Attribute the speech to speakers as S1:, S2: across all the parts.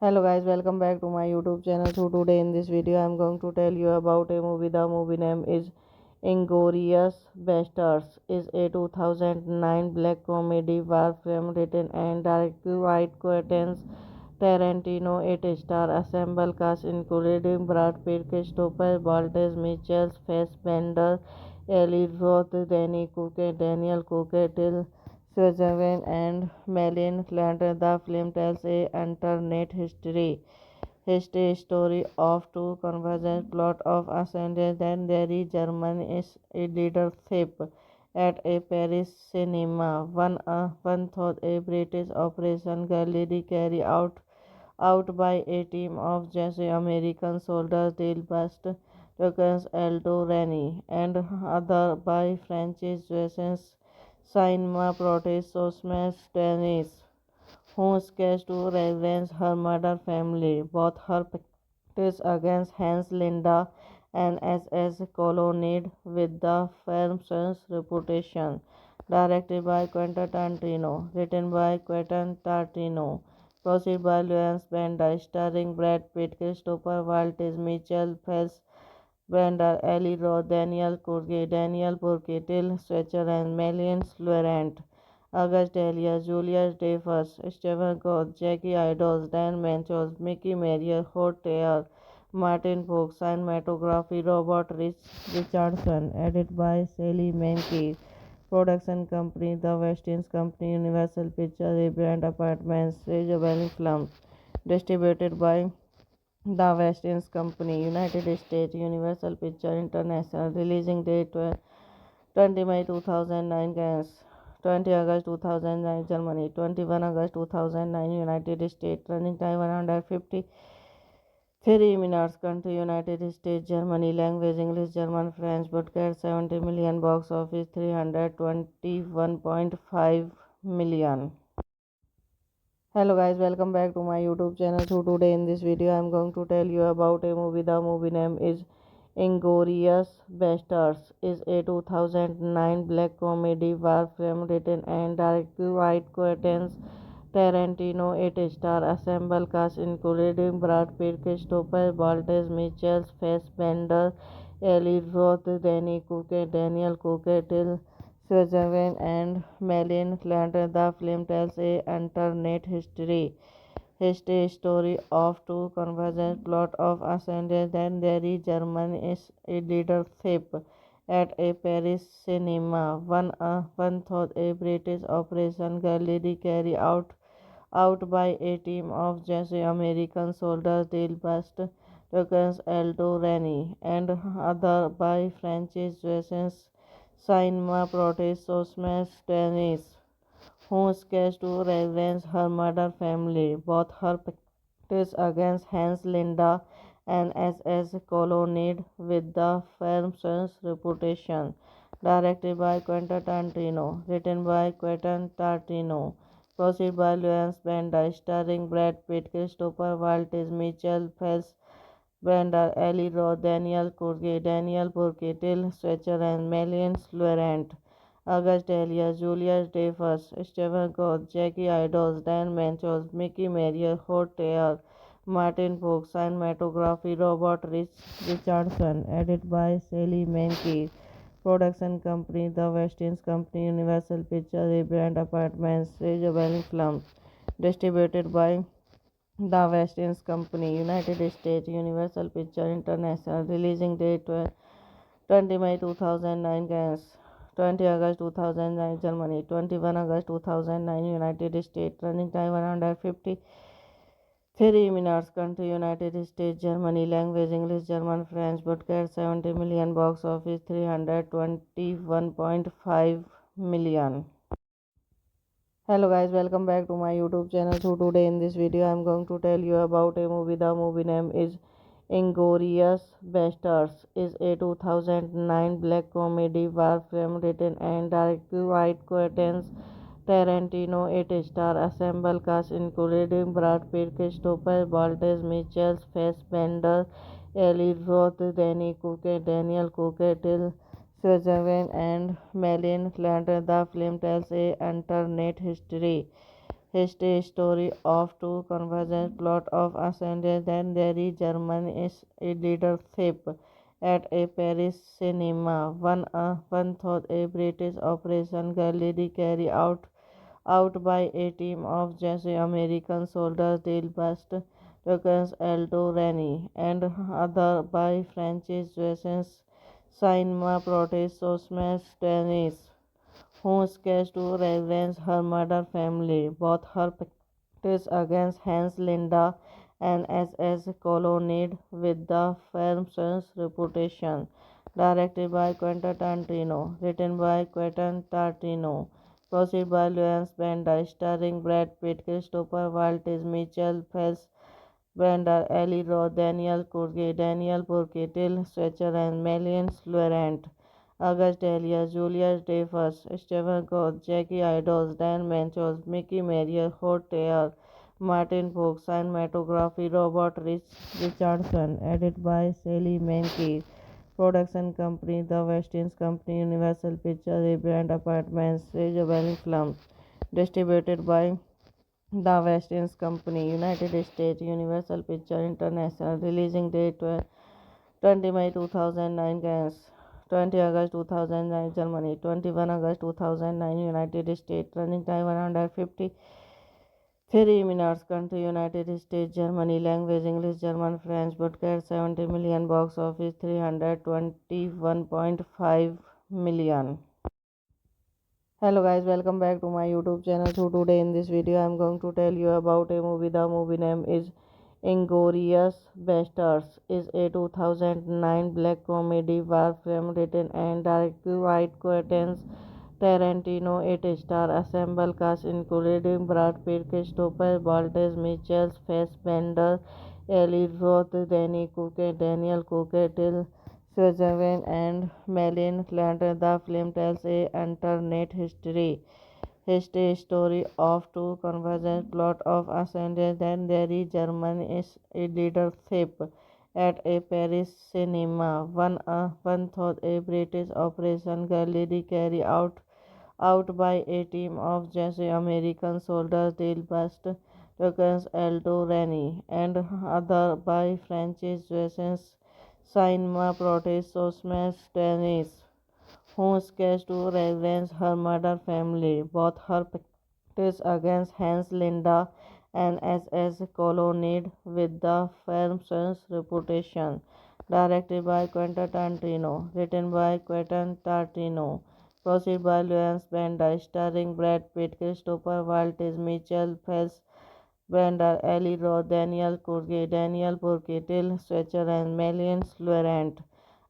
S1: Hello guys, welcome back to my YouTube channel. So today in this video I am going to tell you about a movie. The movie name is Inglourious Basterds. Is a 2009 black comedy war film written and directed by Quentin Tarantino. It stars ensemble cast including Brad Pitt, Christopher Waltz, Michael Fassbender, Eli Roth, Danny Cook, Daniel Cook, Till Switzerland and Malin Flanders. The film tells a alternate history story of two convergent plot of ascendance that Derry German is a leadership at a Paris cinema. One thought a British operation Galilee carried out by a team of Jesse American soldiers Delbast Lucas Aldo Rani and other by Francis Jussens Cinema protest Sosmas Dennis who sketched to reverence her murder family. Both her practice against Hans Linda and SS colonnade with the film's reputation. Directed by Quentin Tarantino, written by Quentin Tarantino, produced by Lawrence Bender, starring Brad Pitt, Christopher Waltz, Michael Fassbender, Eli Roth, Daniel Burke, Till Schweizer, and Marion Laurent. August Dahlia, Julius Dreyfus, Stephen Gould, Jackie Idols, Dan Manchos, Mickey Marier, Holt Martin Fox, cinematography Robert Richardson, edited by Sally Menke, production company The West Indies Company, Universal Pictures, A Brand Apartments, Isabel Films, distributed by The West Indies Company, United States, Universal Pictures International, releasing date 20 May 2009, France, 20 August 2009, Germany, 21 August 2009, United States, running time 153 minutes, country United States, Germany, language English, German, French, broadcast 70 million, box office 321.5 million. Hello guys, welcome back to my YouTube channel. So today in this video I am going to tell you about a movie. The movie name is Inglourious Basterds. Is a 2009 black comedy war film written and directed by Quentin Tarantino. It stars ensemble cast including Brad Pitt, Christopher Waltz, Michael Fassbender, Eli Roth, Danny Cook, Daniel Cook, Till Switzerland and Malin Flanders. The film tells a alternate history story of two convergent plot of ascendance that Derry German is a leadership at a Paris cinema. One thought a British operation Galilee carried out by a team of Jesse American soldiers Delbast Lucas Aldo Rani and other by Francis Jussens Cinema protest Sosmas Dennis who sketched to reverence her murder family. Both her practice against Hans Linda and SS Colonnade with the film's reputation. Directed by Quentin Tarantino, written by Quentin Tarantino, produced by Lawrence Bender, starring Brad Pitt, Christopher Waltz, Michael Phelps, Bender, Eli Roth, Daniel Burke, Till Schweizer, and Marion Laurent. August Delia, Julius Dreyfus, Stephen Goff, Jackie Idols, Dan Manchos, Mickey Marier, Hot Taylor, Martin Fox, cinematography Robert Richardson, edited by Sally Menke, production company The West Indies Company, Universal Pictures, Brand Apartments, Rage Films, distributed by The West Indies Company, United States, Universal Pictures International, releasing date 20 May 2009, France, 20 August 2009, Germany, 21 August 2009, United States, running time 153 minutes, country United States, Germany, language English, German, French, broadcast 70 million, box office 321.5 million. Hello guys, welcome back to my YouTube channel. So today in this video I am going to tell you about a movie. The movie name is Inglourious Basterds. Is a 2009 black comedy war film written and directed by Quentin Tarantino. It stars assemble cast including Brad Pitt, Christopher Waltz, Michael Fassbender, Eli Roth, Daniel Cooke, Till Switzerland, and Marion Cotillard. The film tells a alternate history story of two convergent plot of ascendant and Derry German is a leadership at a Paris cinema. One thought a British operation galley carried out by a team of Jesse American soldiers Dale Bust, Lucas Aldo Rani, and other by Francis Jussens cinema protest Osmas Dennis, who sketched to reverence her murder family. Both her practice against Hans Linda and SS Colonnade with the film's reputation. Directed by Quentin Tarantino, written by Quentin Tarantino, produced by Lawrence Bender, starring Brad Pitt, Christopher Waltz, Michael Phelps, Bender, Eli Roth, Daniel Burke, Till Schweizer, and Marion Laurent. August Delia, Julius Dreyfus, Stephen Goff, Jackie Idols, Dan Manchos, Mickey Marier, Hot Taylor, Martin Fox, cinematography Robert Richardson, edited by Sally Menke, production company The West Indies Company, Universal Pictures, Brand Apartments, Rage Films, distributed by The West Indies Company, United States, Universal Pictures International, releasing date 20 May 2009, France, 20 August 2009, Germany, 21 August 2009, United States, running time 153 minutes, country United States, Germany, language English, German, French, broadcast 70 million, box office 321.5 million. Hello guys, welcome back to my YouTube channel. So today in this video I am going to tell you about a movie. The movie name is Inglourious Basterds. Is a 2009 black comedy war film written and directed by Quentin Tarantino. It stars assemble cast including Brad Pitt, Christopher Waltz, Michael Fassbender, Eli Roth, Daniel Cooke, Till Switzerland, and Marion Cotillard. The film tells a alternate history story of two convergent plot of ascendant and Derry German is a leadership at a Paris cinema. One thought a British operation galley carried out by a team of Jesse American soldiers Dale Bust, Lucas Aldo Rani, and other by Francis Jussens cinema protest Osmas Dennis, who sketched to reverence her murder family. Both her practice against Hans Linda and SS Colonnade with the film's reputation. Directed by Quentin Tarantino, written by Quentin Tarantino, produced by Lawrence Bender, starring Brad Pitt, Christopher Waltz, Michael Phelps, Bender, Eli Roth, Daniel Burke, Till Schweizer, and Marion Laurent.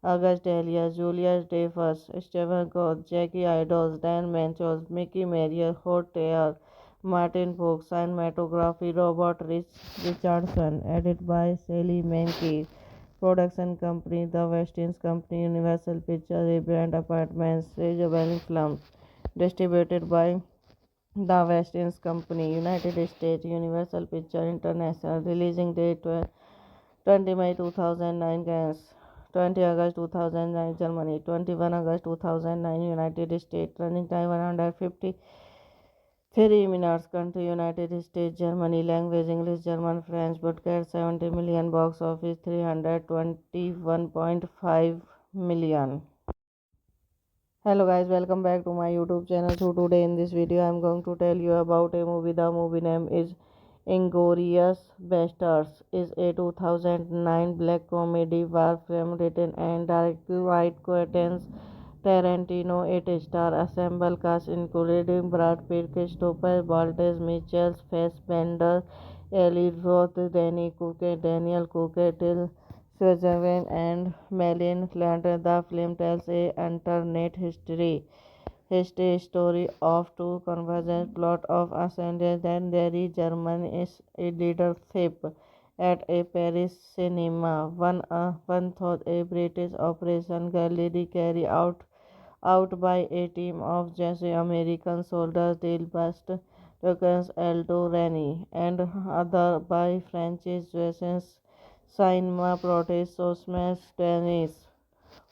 S1: August Delia, Julius Dreyfus, Stephen Goff, Jackie Idols, Dan Manchos, Mickey Marier, Hot Taylor, Martin Fox, cinematography Robert Richardson, edited by Sally Menke, Production company The Westin Company, Universal Pictures, Rebrand Apartments, Rejuvenating Films. Distributed by The Westin Company, United States, Universal Pictures International. Releasing date 20 May 2009, France. 20 August 2009, Germany. 21 August 2009, United States. Running time 153 minutes. Country United States, Germany. Language English, German, French. Broadcast 70 million. Box office 321.5 million. Hello guys, welcome back to my YouTube channel. So today in this video I am going to tell you about a movie. The movie name is Inglourious Basterds. Is a 2009 black comedy war film written and directed by Quentin Tarantino. It stars ensemble cast including Brad Pitt, Christopher Waltz, Michael Fassbender, Eli Roth, Danny Cook, Daniel Cook, Till Switzerland, and Malin Flanders. The film tells a alternate history story of two convergent plot of ascendance and their German is a leadership at a Paris cinema. One thought a British operation galley carried out by a team of Jesse American soldiers Del Bast, Lucas Aldo Rani, and other by Francis Jussens, Cinema Protest Sosmas Dennis,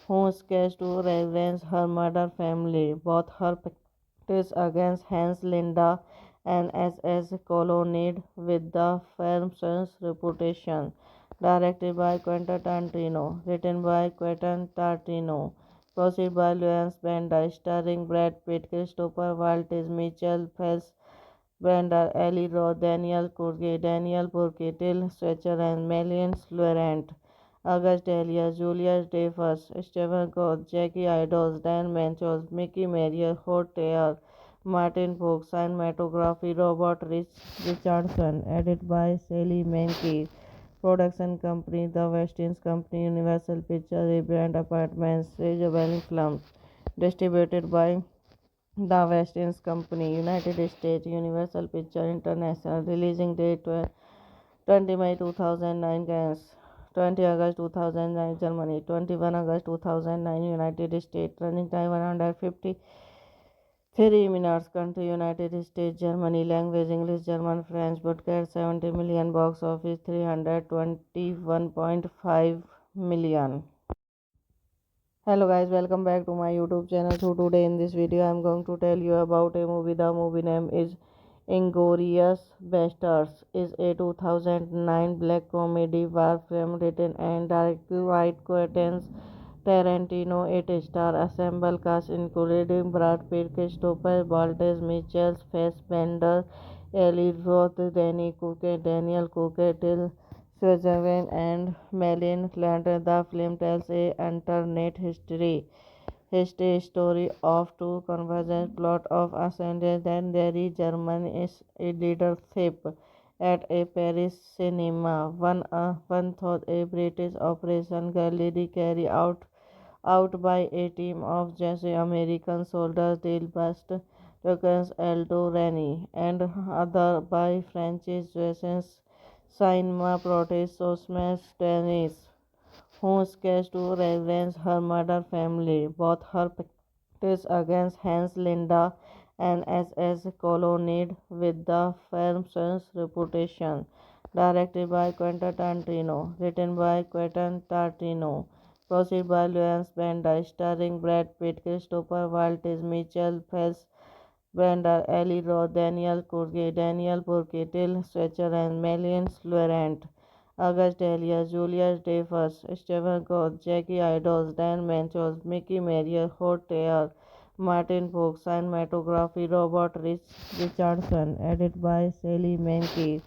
S1: who sketched to reverence her murder family. Both her practice against Hans Linda and SS colonnade with the firm's reputation. Directed by Quentin Tarantino, written by Quentin Tarantino, produced by Lawrence Bender, starring Brad Pitt, Christopher Waltz, Michael Fassbender, Eli Roth, Daniel Burke, Till Schweizer, and Marion Laurent. August Dahlia, Julius Dreyfus, Stephen Gould, Jackie Idols, Dan Manchos, Mickey Marier, Hot Taylor, Martin Fox, cinematography Robert Richardson, edited by Sally Menke. Production company The Westin Company, Universal Pictures, Rebrand Apartments, Rejuvenating Films. Distributed by The Westin Company, United States, Universal Pictures International. Releasing date 20 May 2009, France. 20 August 2009, Germany. 21 August 2009, United States. Running time 153 minutes. Country United States, Germany. Language English, German, French. Broadcast 70 million. Box office 321.5 million. Hello guys, welcome back to my YouTube channel. So today in this video I am going to tell you about a movie. The movie name is Inglourious Basterds. Is a 2009 black comedy war film written and directed by Quentin Tarantino. It stars ensemble cast including Brad Pitt, Christopher Waltz, Michael Fassbender, Eli Roth, Danny Cook, Daniel Cook, Till Switzerland, and Malin Flanders. The film tells a alternate history story of two convergent plot of ascendance and their German is a leadership at a Paris cinema. One thought a British operation galley carried out by a team of Jesse American soldiers Del Bast, Lucas Aldo Rani, and other by Francis Jussens, Cinema Protest Sosmas Dennis, who sketched to reverence her murder family. Both her practice against Hans Linda and SS colonnade with the firm's reputation. Directed by Quentin Tarantino, written by Quentin Tarantino, produced by Lawrence Bender, starring Brad Pitt, Christopher Waltz, Michael Fassbender, Eli Roth, Daniel Burke, Till Schweizer, and Marion Laurent. August Dahlia, Julius Dreyfus, Stephen Gould, Jackie Idols, Dan Manchos, Mickey Marier, Hot Taylor, Martin Fox, cinematography Robert Richardson, edited by Sally Menke.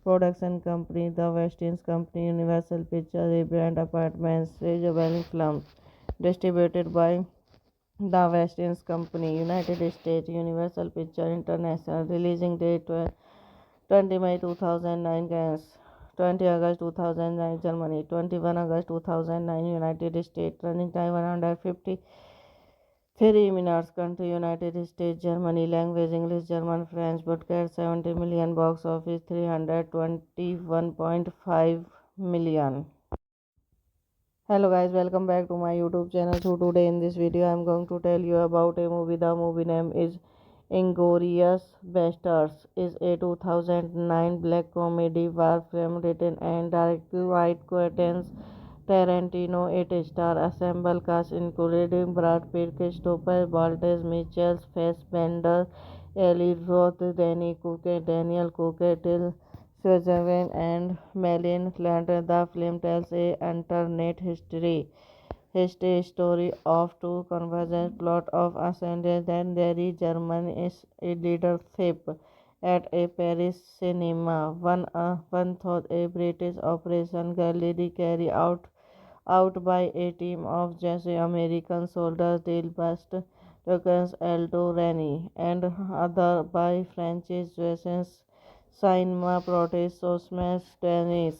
S1: Production company The Westin Company, Universal Pictures, Rebrand Apartments, Rejuvenating Films. Distributed by The Westin Company, United States, Universal Pictures International. Releasing date 20 May 2009, France. 20 August 2009, Germany. 21 August 2009, United States. Running time 153 minutes. Country United States, Germany. Language English, German, French. Broadcast 70 million. Box office 321.5 million. Hello guys, welcome back to my YouTube channel. So today in this video I am going to tell you about a movie. The movie name is Inglourious Basterds. Is a 2009 black comedy war film written and directed by Quentin Tarantino. It stars ensemble cast including Brad Pitt, Christopher Waltz, Michael Fassbender, Eli Roth, Danny Cook, Daniel Cook, Till Switzerland and Malin Clanton. The film tells a alternate history story of two convergent plot of ascendance that there is German is a leadership at a Paris cinema. One thought a British operation Galilee carried out by a team of Jesse American soldiers Dale Bust, Lucas Aldo Rani, and other by Francis Joseph's cinema protest Sosmas Dennis,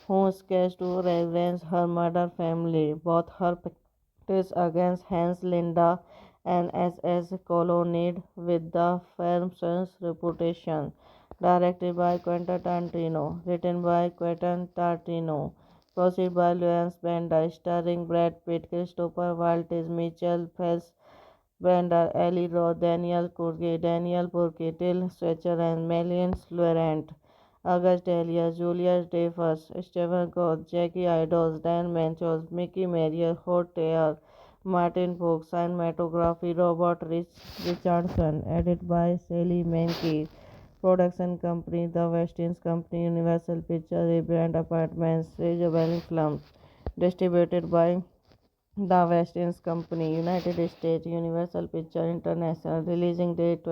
S1: who sketched to reverence her murder family. Both her practice against Hans Linda and SS colonnade with the film's reputation. Directed by Quentin Tarantino, written by Quentin Tarantino, produced by Lawrence Bender, starring Brad Pitt, Christopher Waltz, Michael Fassbender, Eli Roth, Daniel Burke, Till Switzer, and Marion Laurent. August Dahlia, Julius Dreyfus, Stephen Gould, Jackie Idols, Dan Manchos, Mickey Marier, Hotel, Martin Fox, cinematography, Richardson, edited by Sally Menke. Production company, The West Indies Company, Universal Pictures, A Brand Apartments, Rebel Films. Distributed by The West Indies Company, United States, Universal Pictures International. Releasing date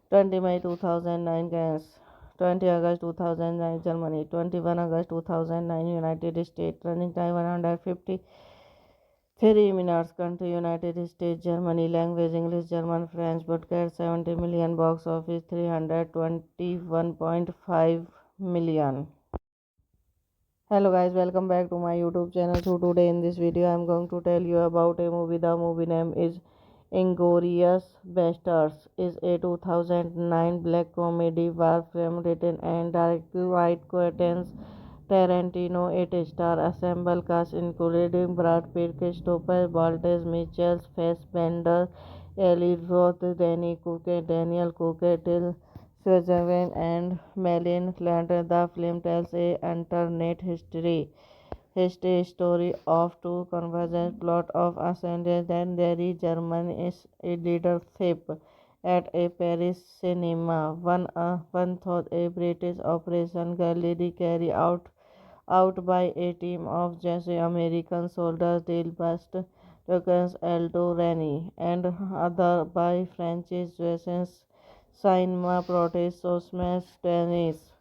S1: 20 May 2009, France. 20 August 2009, Germany. 21 August 2009, United States. Running time 153 minutes. Country United States, Germany. Language English, German, French. Broadcast 70 million. Box office 321.5 million. Hello guys, welcome back to my YouTube channel. So today in this video I am going to tell you about a movie. The movie name is Inglourious Basterds. Is a 2009 black comedy war film written and directed by Quentin Tarantino. It stars ensemble cast including Brad Pitt, Christopher Waltz, Michael Fassbender, Eli Roth, Danny Cook, Daniel Cook, Till Switzerland, and Marion Clanton. The film tells a alternate history story of two convergent plot of ascendance that there is German is a leadership at a Paris cinema. One thought a British operation Galilee carried out by a team of Jesse American soldiers Dale Bust, Lucas Aldo Rani, and other by Francis Joseph's cinema protest Sosmas Dennis,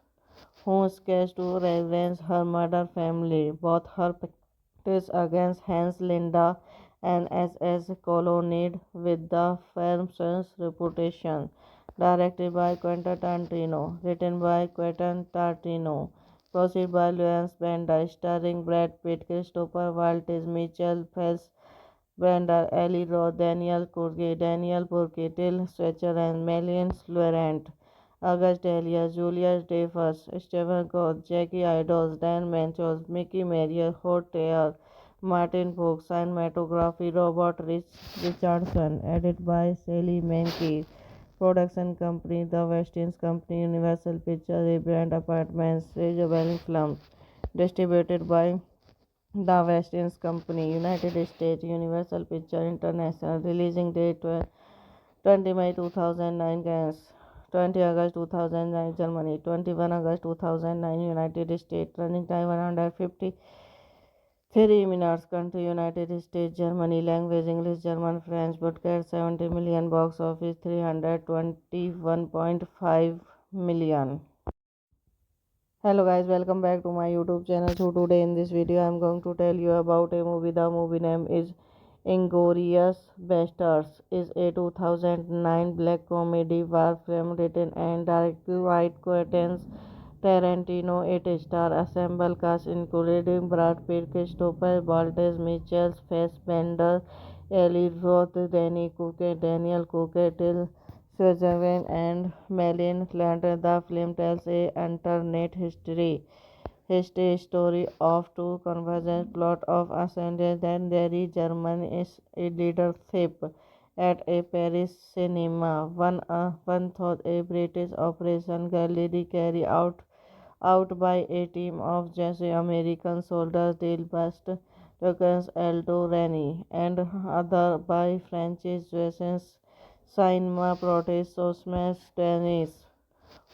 S1: who sketched to reverence her murder family. Both her practice against Hans Linda and SS colonnade with the film's reputation. Directed by Quentin Tarantino, written by Quentin Tarantino, produced by Lawrence Bender, starring Brad Pitt, Christopher Waltz, Michael Fassbender, Eli Roth, Daniel Burke, Till Switzer, and Marion Laurent. August Dahlia, Julius Dreyfus, Stephen Gould, Jackie Idols, Dan Manchos, Mickey Marier, Hotel, Martin Fox, cinematography, Richardson, edited by Sally Menke. Production company, The West Indies Company, Universal Pictures, A Brand Apartments, Rebel Films. Distributed by The West Indies Company, United States, Universal Pictures International. Releasing date 20 May 2009, France. 20 August 2009, Germany. 21 August 2009, United States. Running time 153 minutes. Country United States, Germany. Language English, German, French. Broadcast 70 million. Box office 321.5 million. Hello guys, welcome back to my YouTube channel. So today in this video I am going to tell you about a movie. The movie name is Inglourious Basterds. Is a 2009 black comedy war film written and directed by Quentin Tarantino. It stars ensemble cast including Brad Pitt, Christopher Waltz, Michael Fassbender, Eli Roth, Danny Cook, Daniel Cook, Till Switzerland, and Marion Clanton. The film tells a alternate History story of two convergent plot of ascendant and Derry German is a leadership at a Paris cinema. One thought a British operation gallery carried out by a team of Jesse American soldiers Delbast Lucas Aldo Rani and other by Francis Jussens Cinema Protest Sosmas Dennis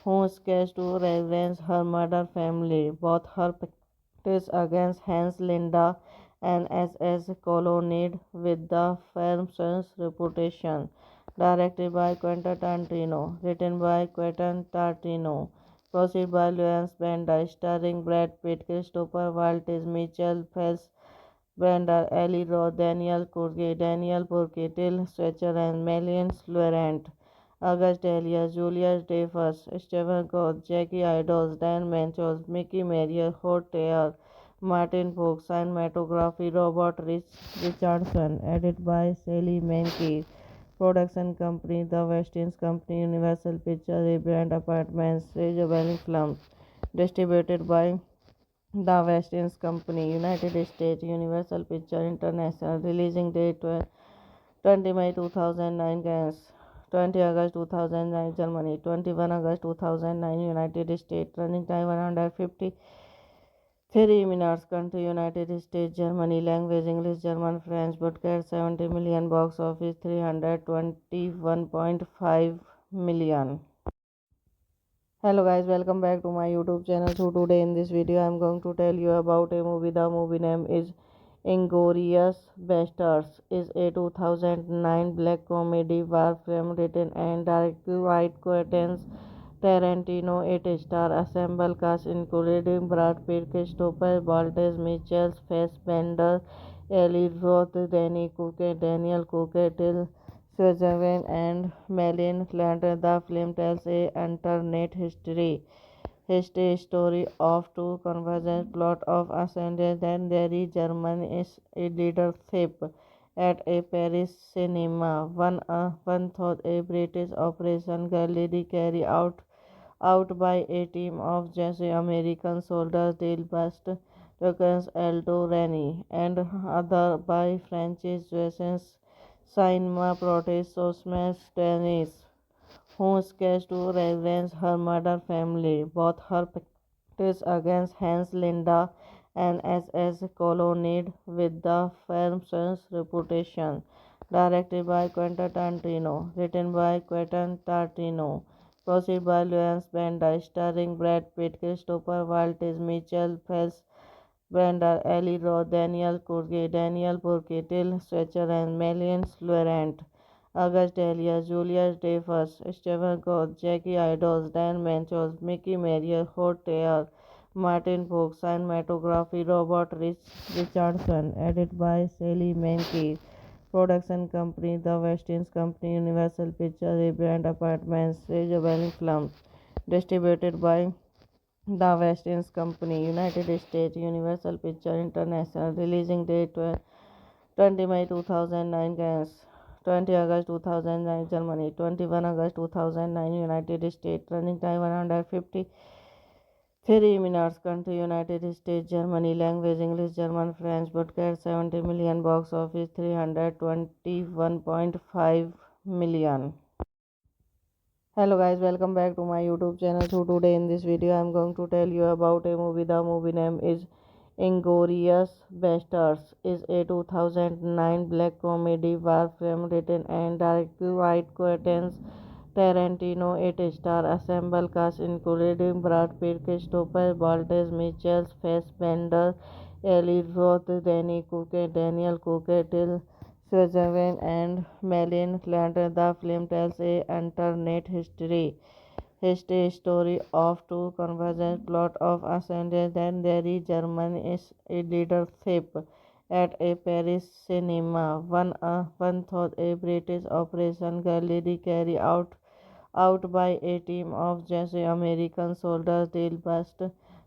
S1: who sketched to reverence her murder family. Both her practice against Hans Linda and SS colonnade with the firm's reputation. Directed by Quentin Tarantino, written by Quentin Tarantino, produced by Lawrence Bender, starring Brad Pitt, Christopher Waltz, Mitchell Phelps, Bender, Eli Roth, Daniel Burke, Till Switzer, and Melian Laurent. August Dahlia, Julius Dreyfus, Stephen Gould, Jackie Idols, Dan Manchos, Mickey Marier, Hot Tear, Martin Fox, cinematography Robert Richardson, edited by Sally Menke, production company The West Indies Company, Universal Pictures, Brand Apartments, Rejabelli Films, distributed by The West Indies Company, United States, Universal Pictures International, releasing date 20 May 2009, France, 20 August 2009, Germany, 21 August 2009, United States, running time 153 minutes, country United States, Germany, language English, German, French, broadcast 70 million, box office 321.5 million. Hello guys, welcome back to my YouTube channel. So today in this video I am going to tell you about a movie. The movie name is Inglourious Basterds. Is a 2009 black comedy war film written and directed by Quentin Tarantino. It stars ensemble cast including Brad Pitt, Christopher Waltz, Michael Fassbender, Eli Roth, Daniel Cooke, Till Switzerland, and Malin Clanton. The film tells a alternate history story of two convergent plot of ascendant and Derry German is a leadership at a Paris cinema. One thought a British operation gallery carried out by a team of Jesse American soldiers Delbast Lucas Aldo Rani and other by Francis Jussens Cinema Protest Sosmas Dennis who sketched to reverence her murder family. Both her practice against Hans Linda and SS colonnade with the firm's reputation. Directed by Quentin Tarantino, written by Quentin Tarantino, produced by Lawrence Bender, starring Brad Pitt, Christopher Waltz, Mitchell Phelps, Bender, Eli Roth, Daniel Burke, Till Switzer, and Melian Laurent. August Dahlia, Julius Dreyfus, Stephen Gould, Jackie Idols, Dan Manchos, Mickey Marier, Hot Tear, Martin Fox, cinematography Robert Richardson, edited by Sally Menke, production company The West Indies Company, Universal Pictures, Brand Apartments, Rejabelli Films, distributed by The West Indies Company, United States, Universal Pictures International, releasing date 20 May 2009, France, 20 August 2009, Germany, 21 August 2009, United States, running time 153 minutes, country United States, Germany, language English, German, French, broadcast 70 million, box office 321.5 million. Hello guys, welcome back to my YouTube channel. So today in this video I am going to tell you about a movie. The movie name is Inglourious Basterds. Is a 2009 black comedy war film written and directed by Quentin Tarantino. It stars ensemble cast including Brad Pitt, Christopher Waltz, Michael Fassbender, Eli Roth, Daniel Cooke, Till Switzerland, and Malin Clanton. The film tells a alternate history story of two convergent plot of ascendant and Derry German is a leadership at a Paris cinema. One thought a British operation gallery carried out by a team of Jesse American soldiers Delbast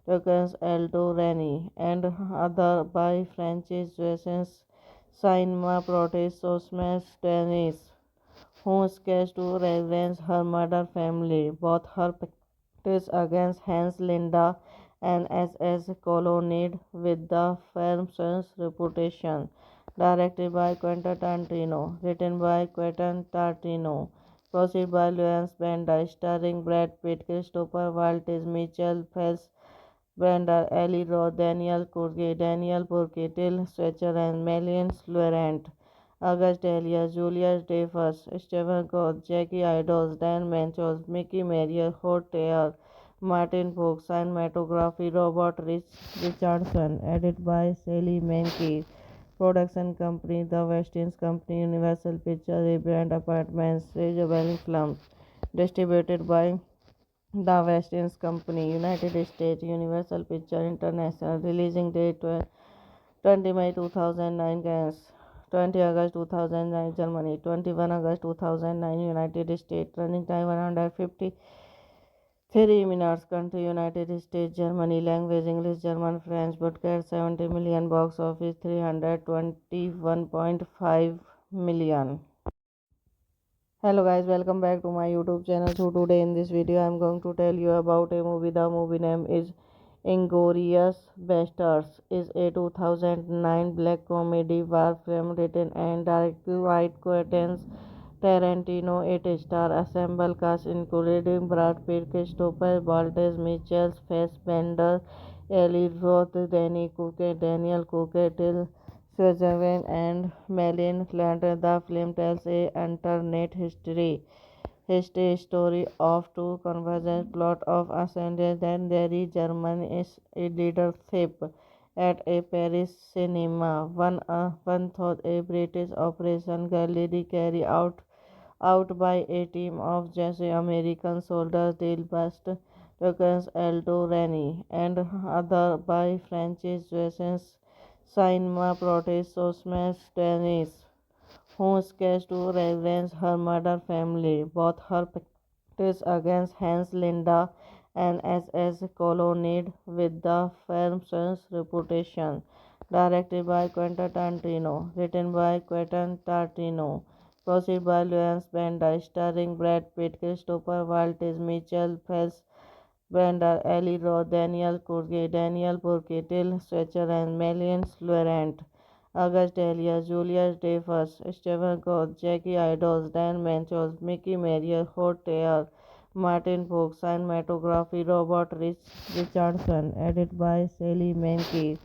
S1: Lucas Aldo Rani and other by Francis Jussens Cinema Protest Sosmas Dennis who sketched to reverence her murder family. Both her practice against Hans Linda and SS colonnade with the film's reputation. Directed by Quentin Tarantino, written by Quentin Tarantino, produced by Lawrence Bender, starring Brad Pitt, Christopher Waltz, Mitchell Bender, Eli Roth, Daniel Burke, Till Schweizer, and Marion Laurent. August Elias, Julius Dreyfus, Stephen Gould, Jackie Idols, Dan Manchos, Mickey Marier, Hot Taylor, Martin Fox, cinematography Robert Richardson, edited by Sally Menke. Production company The West Indies Company, Universal Pictures, Brand Apartments, Rage Films. Distributed by The West Indies Company, United States, Universal Pictures International. Releasing date 20 May 2009, France. 20 August 2009, Germany. 21 August 2009, United States. Running time 153 minutes. Country United States, Germany. Language English, German, French. Broadcast 70 million. Box office 321.5 million. Hello guys, welcome back to my YouTube channel. So today in this video I am going to tell you about a movie. The movie name is Inglourious Basterds. Is a 2009 black comedy war film written and directed by Quentin Tarantino. It stars assemble cast including Brad Pitt, Christopher Waltz, Michael Fassbender, Eli Roth, Daniel Cooke, Till Switzerland, and Marion Cotillard. The film tells a alternate history story of two convergent plot of ascendant and Derry German is a leadership at a Paris cinema. One thought a British operation gallantly carried out by a team of Jesse American soldiers Delbast Lucas Aldo Rani and other by Francis Jussens Cinema Protest Sosmas Dennis who sketched to reverence her murder family. Both her practice against Hans Linda and SS colonnade with the film's reputation. Directed by Quentin Tarantino, written by Quentin Tarantino, produced by Lawrence Bender, starring Brad Pitt, Christopher Waltz, Mitchell Bender, Eli Roth, Daniel Burke, Till Schweizer, and Marion Laurent. August Elias, Julius Dreyfus, Stephen Gould, Jackie Idols, Dan Manchos, Mickey Marier, Hot Taylor, Martin Fox, cinematography Robert Richardson, edited by Sally Menke.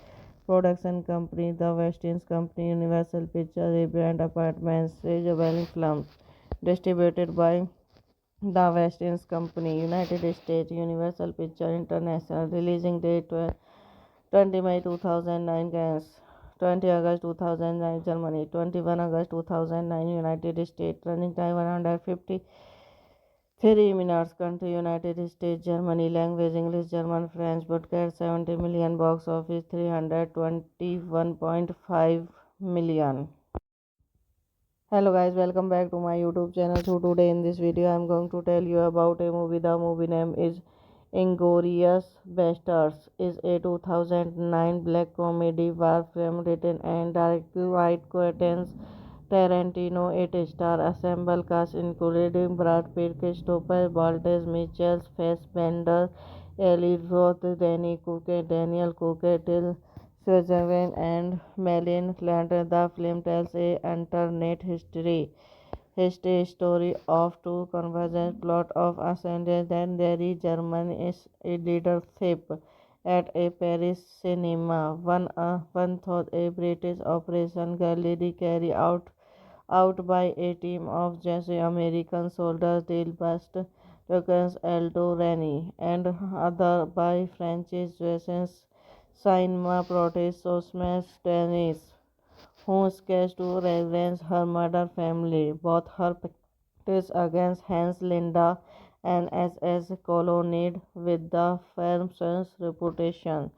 S1: Production company The West Indies Company, Universal Pictures, Brand Apartments, Rage Films. Distributed by The West Indies Company, United States, Universal Pictures International. Releasing date 20 May 2009, France. 20 August 2009, Germany. 21 August 2009, United States. Running time 153 minutes. Country United States, Germany. Language English, German, French. Broadcast 70 million. Box office 321.5 million. Hello guys, welcome back to my YouTube channel. So today in this video I am going to tell you about a movie. The movie name is Inglourious Basterds. Is a 2009 black comedy war film written and directed by Quentin Tarantino. It stars assemble cast including Brad Pitt, Christopher Waltz, Michael Fassbender, Eli Roth, Daniel Cooke, Till Switzerland, and Marion Cotillard. The film tells a alternate history story of two convergent plot of ascendant and Derry German is a leadership at a Paris cinema. One thought a British operation gallantly carried out by a team of Jesse American soldiers Delbast Lucas Aldo Rani and other by Francis Jussens Cinema Protest Sosmas Dennis who sketched to reverence her murder family. Both her practice against Hans Linda and SS colonnade with the film's reputation.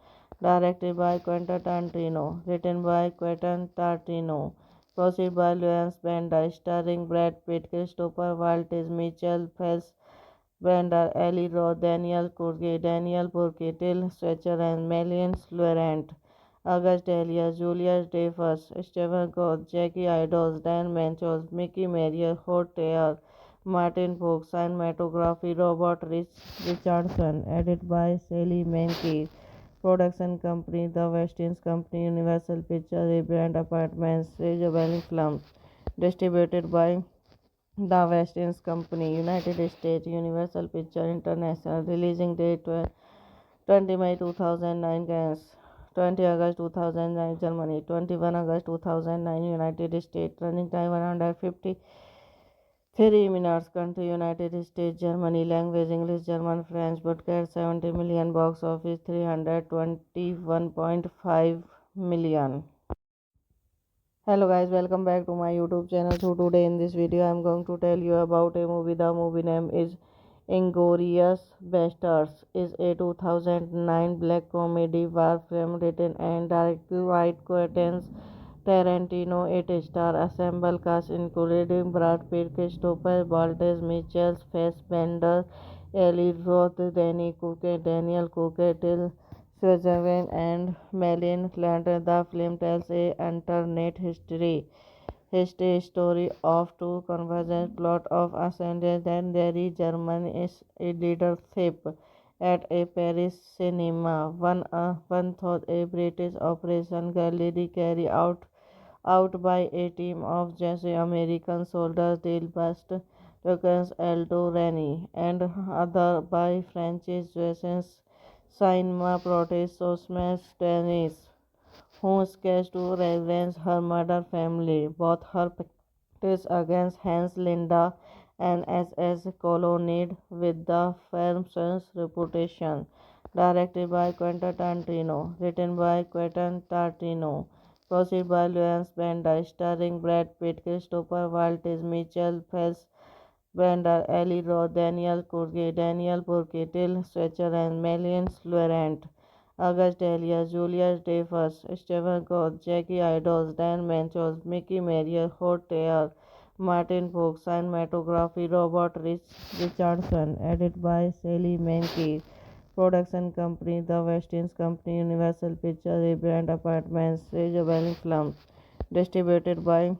S1: Directed by Quentin Tarantino, written by Quentin Tarantino, produced by Lawrence Bender, starring Brad Pitt, Christopher Waltz, Mitchell Fassbender, Eli Roth, Daniel Burke, Till Schweizer, and Marion Laurent. August Elias, Julius Dreyfus, Stephen Gould, Jackie Idols, Dan Manchos, Mickey Marier, Hot Taylor, Martin Fox, cinematography Robert Richardson, edited by Sally Menke. Production company The Westin Company, Universal Pictures, Rebrand Apartments, Rejuvenating Films. Distributed by The Westin Company, United States, Universal Pictures International. Releasing date 20 May 2009, France. 20 August 2009, Germany. 21 August 2009, United States. Running time 153 minutes. Country United States, Germany. Language English, German, French. Broadcast 70 million. Box office 321.5 million. Hello guys, welcome back to my YouTube channel. So today in this video I am going to tell you about a movie. The movie name is Inglourious Basterds. Is a 2009 black comedy war film written and directed by Quentin Tarantino. It stars ensemble cast including Brad Pitt, Christopher Waltz, Michael Fassbender, Eli Roth, Danny Cook, Daniel Cook, Till Switzerland and Malin Flanders. The film tells a alternate history story of two convergent plot of ascendance and Jerry German is a leadership at a Paris cinema. One thought a British operation galley carried out by a team of Jesse American soldiers Delbast Lucas Aldo Rani and other by Francis Jussens Cinema protest Sosmas Dennis who sketched to reverence her murder family. Both her practice against Hans Linda and SS colonnade with the firm's reputation. Directed by Quentin Tarantino, written by Quentin Tarantino, produced by Lawrence Bender, starring Brad Pitt, Christopher Waltz, Michael Fassbender, Eli Roth, Daniel Burke, Till Schweizer, and Marion Laurent. August Delia, Julius Dreyfus, Stephen Gould, Jackie Idols, Dan Manchos, Mickey Marier, Hotel, Martin Fox, cinematography, Robert Richardson, edited by Sally Menke. Production company The Westin Company, Universal Pictures, Rebrand Apartments, Rejuvenating Films. Distributed by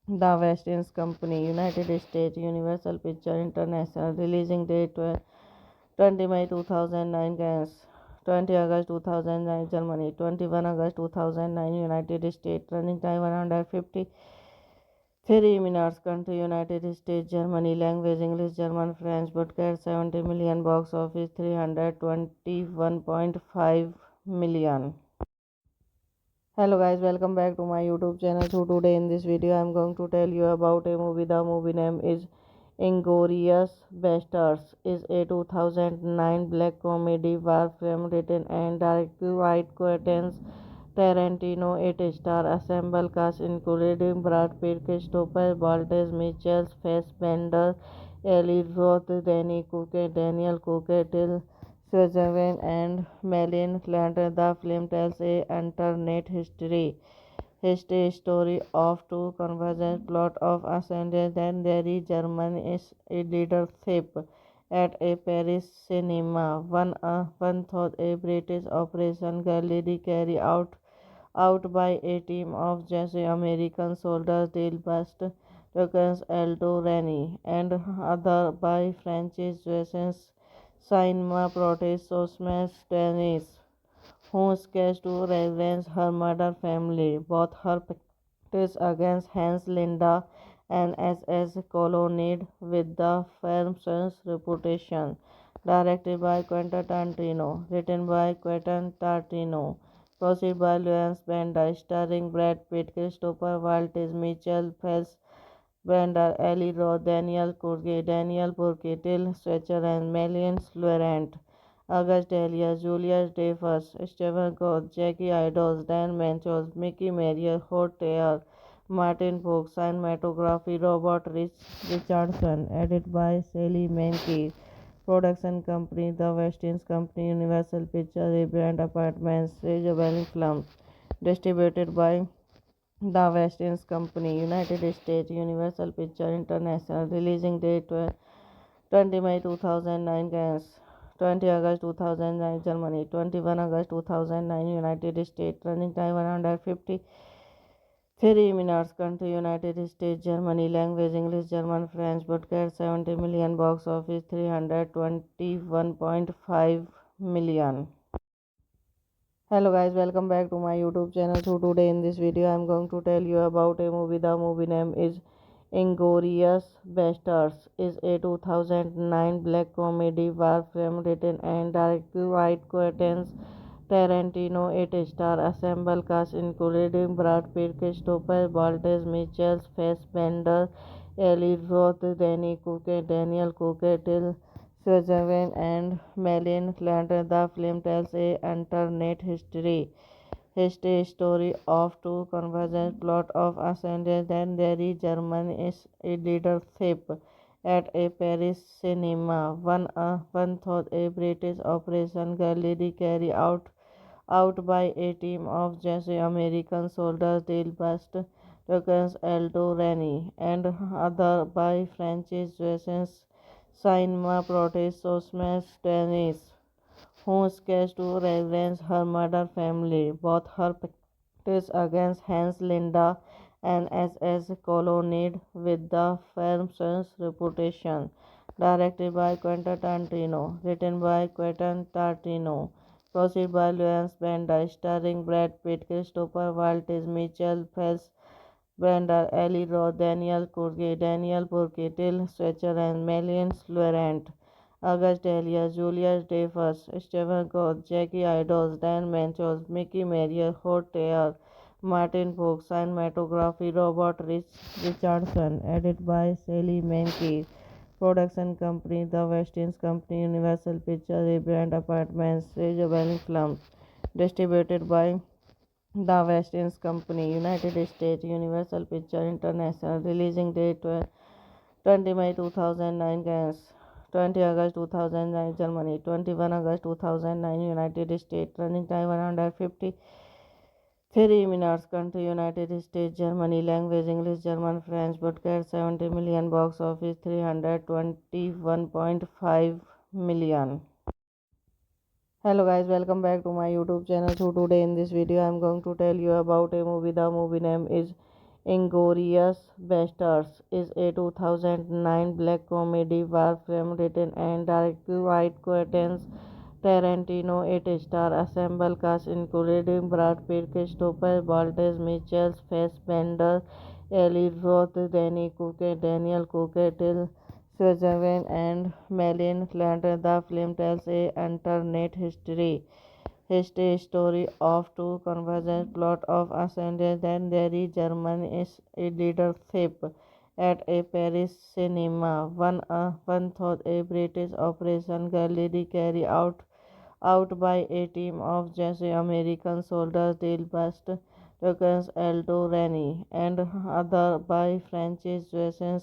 S1: The Westin Company, United States, Universal Pictures International. Releasing date 20 May 2009, France. 20 August 2009, Germany. 21 August 2009, United States. Running time 153 minutes. Country United States, Germany. Language English, German, French. Broadcast 70 million. Box office 321.5 million. Hello guys, welcome back to my YouTube channel. So today in this video I am going to tell you about a movie. The movie name is Inglourious Basterds. Is a 2009 black comedy war film written and directed by Quentin Tarantino. It stars ensemble cast including Brad Pitt, Christopher Waltz, Michael Fassbender, Eli Roth, Danny Cook, Daniel Cook, Till Switzerland, and Marion Flanders. The film tells a alternate history story of two convergent plot of ascendance and Jerry German is a leadership at a Paris cinema. One thought a British operation galley carried out by a team of Jesse American soldiers Delbast Lucas Aldo Rani and other by Francis Jussens Cinema protest Sosmas Dennis who sketched to reverence her murder family. Both her practice against Hans Linda and SS colonnade with the firm's reputation. Directed by Quentin Tarantino, written by Quentin Tarantino, produced by Lawrence Bender, starring Brad Pitt, Christopher Waltz, Michael Fassbender, Eli Roth, Daniel Burke, Till Schweizer, and Marion Laurent. August Delia, Julius Dreyfus, Stephen Gould, Jackie Idols, Dan Manchos, Mickey Marier, Hotel, Martin Fox, cinematography, Robert Richardson, edited by Sally Menke. Production company The Westin Company, Universal Pictures, Rebrand Apartments, Rejuvenating Films. Distributed by The Westin Company, United States, Universal Pictures International. Releasing date 20 May 2009, France. 20 August 2009, Germany. 21 August 2009, United States. Running time 153 minutes. Country United States, Germany. Language English, German, French. Broadcast 70 million. Box office 321.5 million. Hello guys, welcome back to my YouTube channel. So today in this video I am going to tell you about a movie. The movie name is Inglourious Basterds. Is a 2009 black comedy war film written and directed by Quentin Tarantino. It stars assemble cast including Brad Pitt, Christopher Waltz, Michael Fassbender, Eli Roth, Daniel Cooke, Till Switzerland and Malin Clanton. The film tells a alternate history story of two convergent plot of ascendant and their German is a leadership at a Paris cinema. One thought a British operation Galilee carried out by a team of just American soldiers Dale Bust, Lucas Aldo Rani, and other by French Jason Cinema protest Sosmas Dennis, who sketched to reverence her murder family, both her practice against Hans Linda and SS colonnade with the film's reputation. Directed by Quentin Tarantino, written by Quentin Tarantino, produced by Lawrence Bender, starring Brad Pitt, Christopher Waltz, Michael Phelps, Brenda, Eli Roth, Daniel Burke, Till Stretcher, and Melian Laurent. August Dahlia, Julius Dreyfus, Stephen Gould, Jackie Idols, Dan Manchos, Mickey Marier, Hot Tear, Martin Fox, cinematography, Richardson, edited by Sally Menke. Production company, The West Indies Company, Universal Pictures, Brand Apartments, Rebellion Films. Distributed by The West Indies Company, United States, Universal Pictures International. Releasing date 20 May 2009, France. 20 August 2009, Germany. 21 August 2009, United States. Running time 153 minutes. Country, United States, Germany. Language, English, German, French. Broadcast 70 million. Box office 321.5 million. Hello guys, welcome back to my YouTube channel. So today in this video I am going to tell you about a movie. The movie name is Inglourious Basterds. Is a 2009 black comedy war film written and directed by Quentin Tarantino. It stars assemble cast including Brad Pitt, Christopher Waltz, Michael Fassbender, Eli Roth, Daniel Cooke, Till Switzerland and Malin Clanton. The film tells a alternate history story of two convergent plot of ascendant and their German is a leadership at a Paris cinema. One thought a British operation Galilee carried out by a team of just American soldiers Dale Bust, Lucas Aldo Rani, and other by French Jason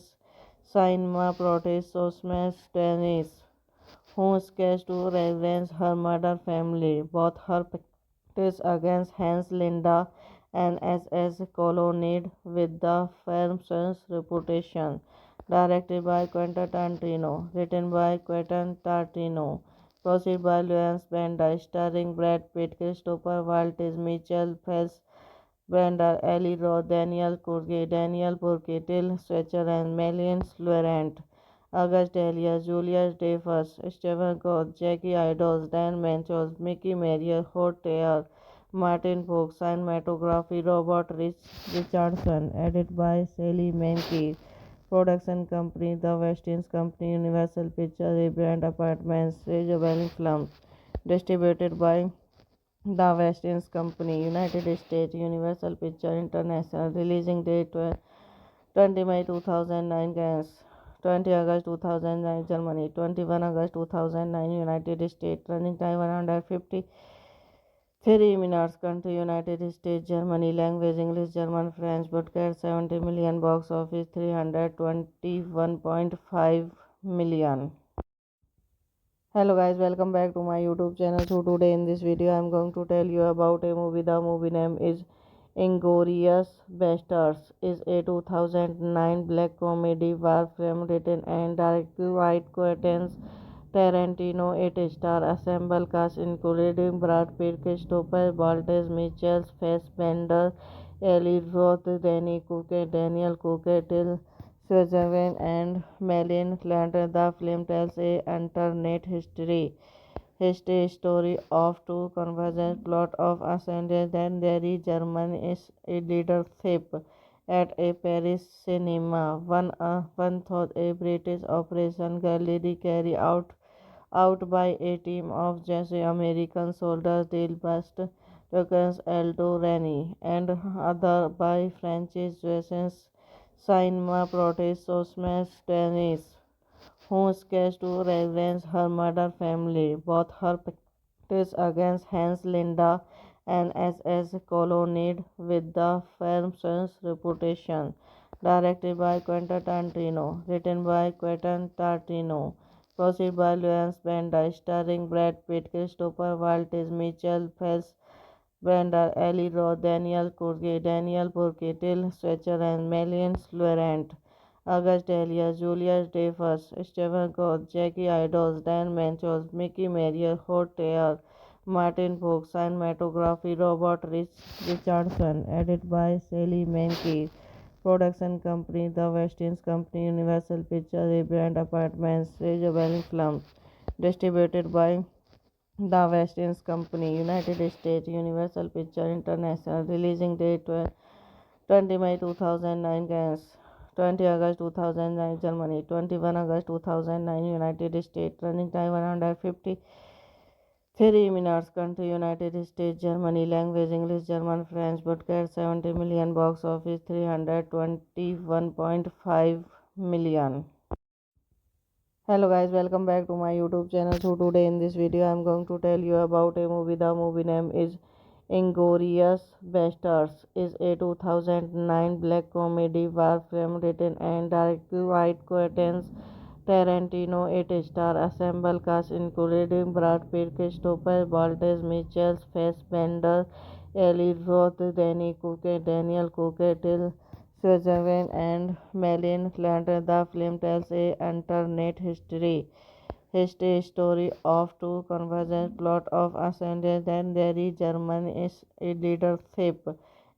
S1: Cinema protest Sosmas Dennis, who sketched to reverence her murder family, both her practice against Hans Linda and SS colonnade with the film's reputation. Directed by Quentin Tarantino, written by Quentin Tarantino, produced by Lawrence Bender, starring Brad Pitt, Christopher Waltz, Michael Phelps, Brenda, Eli Roth, Daniel Burke, Till Stretcher, and Melian Laurent. August Dahlia, Julius Dreyfus, Stephen Gould, Jackie Idols, Dan Manchos, Mickey Marier, Hot Tear, Martin Fox, cinematography, Richardson, edited by Sally Menke. Production company, The West Indies Company, Universal Pictures, Brand Apartments, Rebellion Films. Distributed by The West Indies Company, United States, Universal Pictures International. Releasing date 20 May 2009, France. 20 August 2009, Germany. 21 August 2009, United States. Running time 153 minutes. Country, United States, Germany. Language, English, German, French. Broadcast 70 million. Box office 321.5 million. Hello guys, welcome back to my YouTube channel. So today in this video I am going to tell you about a movie. The movie name is Inglourious Basterds. Is a 2009 black comedy war film written and directed by Quentin Tarantino. It stars assemble cast including Brad Pitt, Christopher Waltz, Michael Fassbender, Eli Roth, Daniel Cooke, Till Switzerland and Malin Clanton. The film tells a alternate History story of two convergent plot of ascendant then there is German is a leadership at a Paris cinema. One thought a British operation gallery carried out by a team of just American soldiers Del Bast, Lucas Aldo Rani, and other by Francis Jussens, cinema protest Osmas Dennis, who sketched to reverence her murder family, both her practice against Hans Linda and SS colonnade with the film's reputation. Directed by Quentin Tarantino, written by Quentin Tarantino, produced by Lawrence Bender, starring Brad Pitt, Christopher Waltz, Mitchell Fassbender, Eli Roth, Daniel Burke, Till Schweizer, and Melian Laurent. August Dahlia, Julius Dreyfus, Stephen Gould, Jackie Idols, Dan Manchos, Mickey Marier, Hot Air, Martin Fox, cinematography Robert Richardson, edited by Sally Menke, production company The West Indies Company, Universal Pictures, Brand Apartments, Isabel Films, distributed by The West Indies Company, United States, Universal Pictures International, releasing date 20 May 2009, France, 20 August 2009, Germany, 21 August 2009, United States, running time 153 minutes, country United States, Germany, language English, German, French, broadcast 70 million, box office 321.5 million. Hello guys, welcome back to my YouTube channel. So today in this video I am going to tell you about a movie. The movie name is Inglourious Basterds. Is a 2009 black comedy war film written and directed by Quentin Tarantino. It stars ensemble cast including Brad Pitt, Christopher Waltz, Mitchell Fassbender, Eli Roth, Daniel Cooke, Till Schweizer, and Melian Laurent. The film tells a alternate history story of two convergent plot of ascendant then there is German is a leadership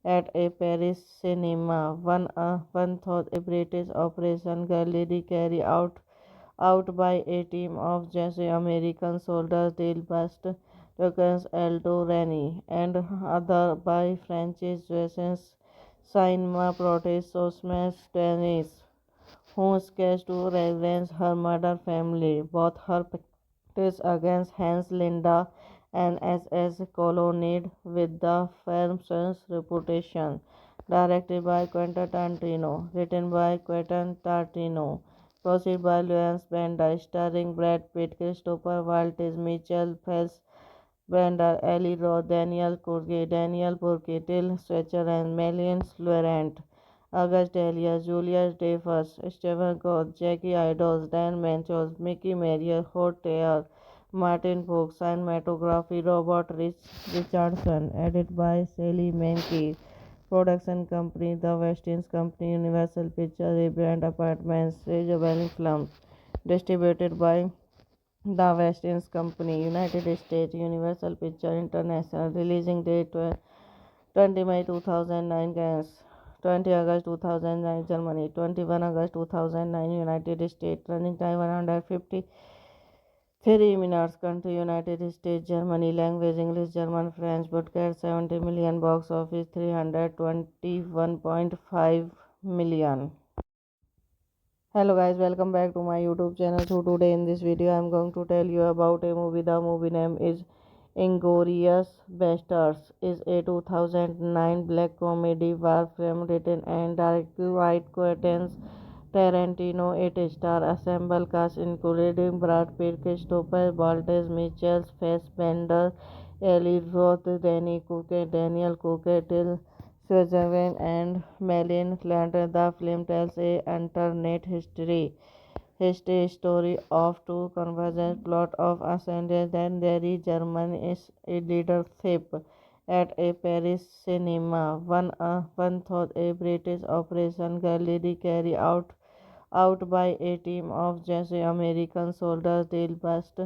S1: at a Paris cinema. One thought a British operation gallery carried out by a team of just American soldiers Del Bast, Lucas Aldo Rani, and other by Francis Jussens, cinema protest Osmas Dennis, who sketched to reverence her murder family, both her practice against Hans Linda and SS colonnade with the film's reputation. Directed by Quentin Tarantino, written by Quentin Tarantino, produced by Lawrence Bender, starring Brad Pitt, Christopher Waltz, Mitchell Fassbender, Eli Roth, Daniel Burke, Till Schweizer, and Melian Laurent. August Dahlia, Julius Dreyfus, Stephen Gould, Jackie Idols, Dan Manchos, Mickey Marier, Hot Air, Martin Fox, cinematography Robert Richardson, edited by Sally Menke, production company The West Indies Company, Universal Pictures, Brand Apartments, Isabel Films, distributed by The West Indies Company, United States, Universal Pictures International, releasing date 20 May 2009, France, 20 August 2009, Germany, 21 August 2009, United States, running time 153 minutes, country United States, Germany, language English, German, French, broadcast 70 million, box office 321.5 million. Hello guys, welcome back to my YouTube channel. So today in this video I am going to tell you about a movie. The movie name is Inglourious Basterds. Is a 2009 black comedy war film written and directed by Quentin Tarantino. It stars ensemble cast including Brad Pitt, Christopher Waltz, Mitchell Fassbender, Eli Roth, Daniel Cooke, Till Schweizer, and Melian Laurent. The film tells a alternate history story of two convergent plot of ascendant then there is German is a leadership at a Paris cinema. One thought a British operation gallery carried out by a team of just American soldiers Del Bast,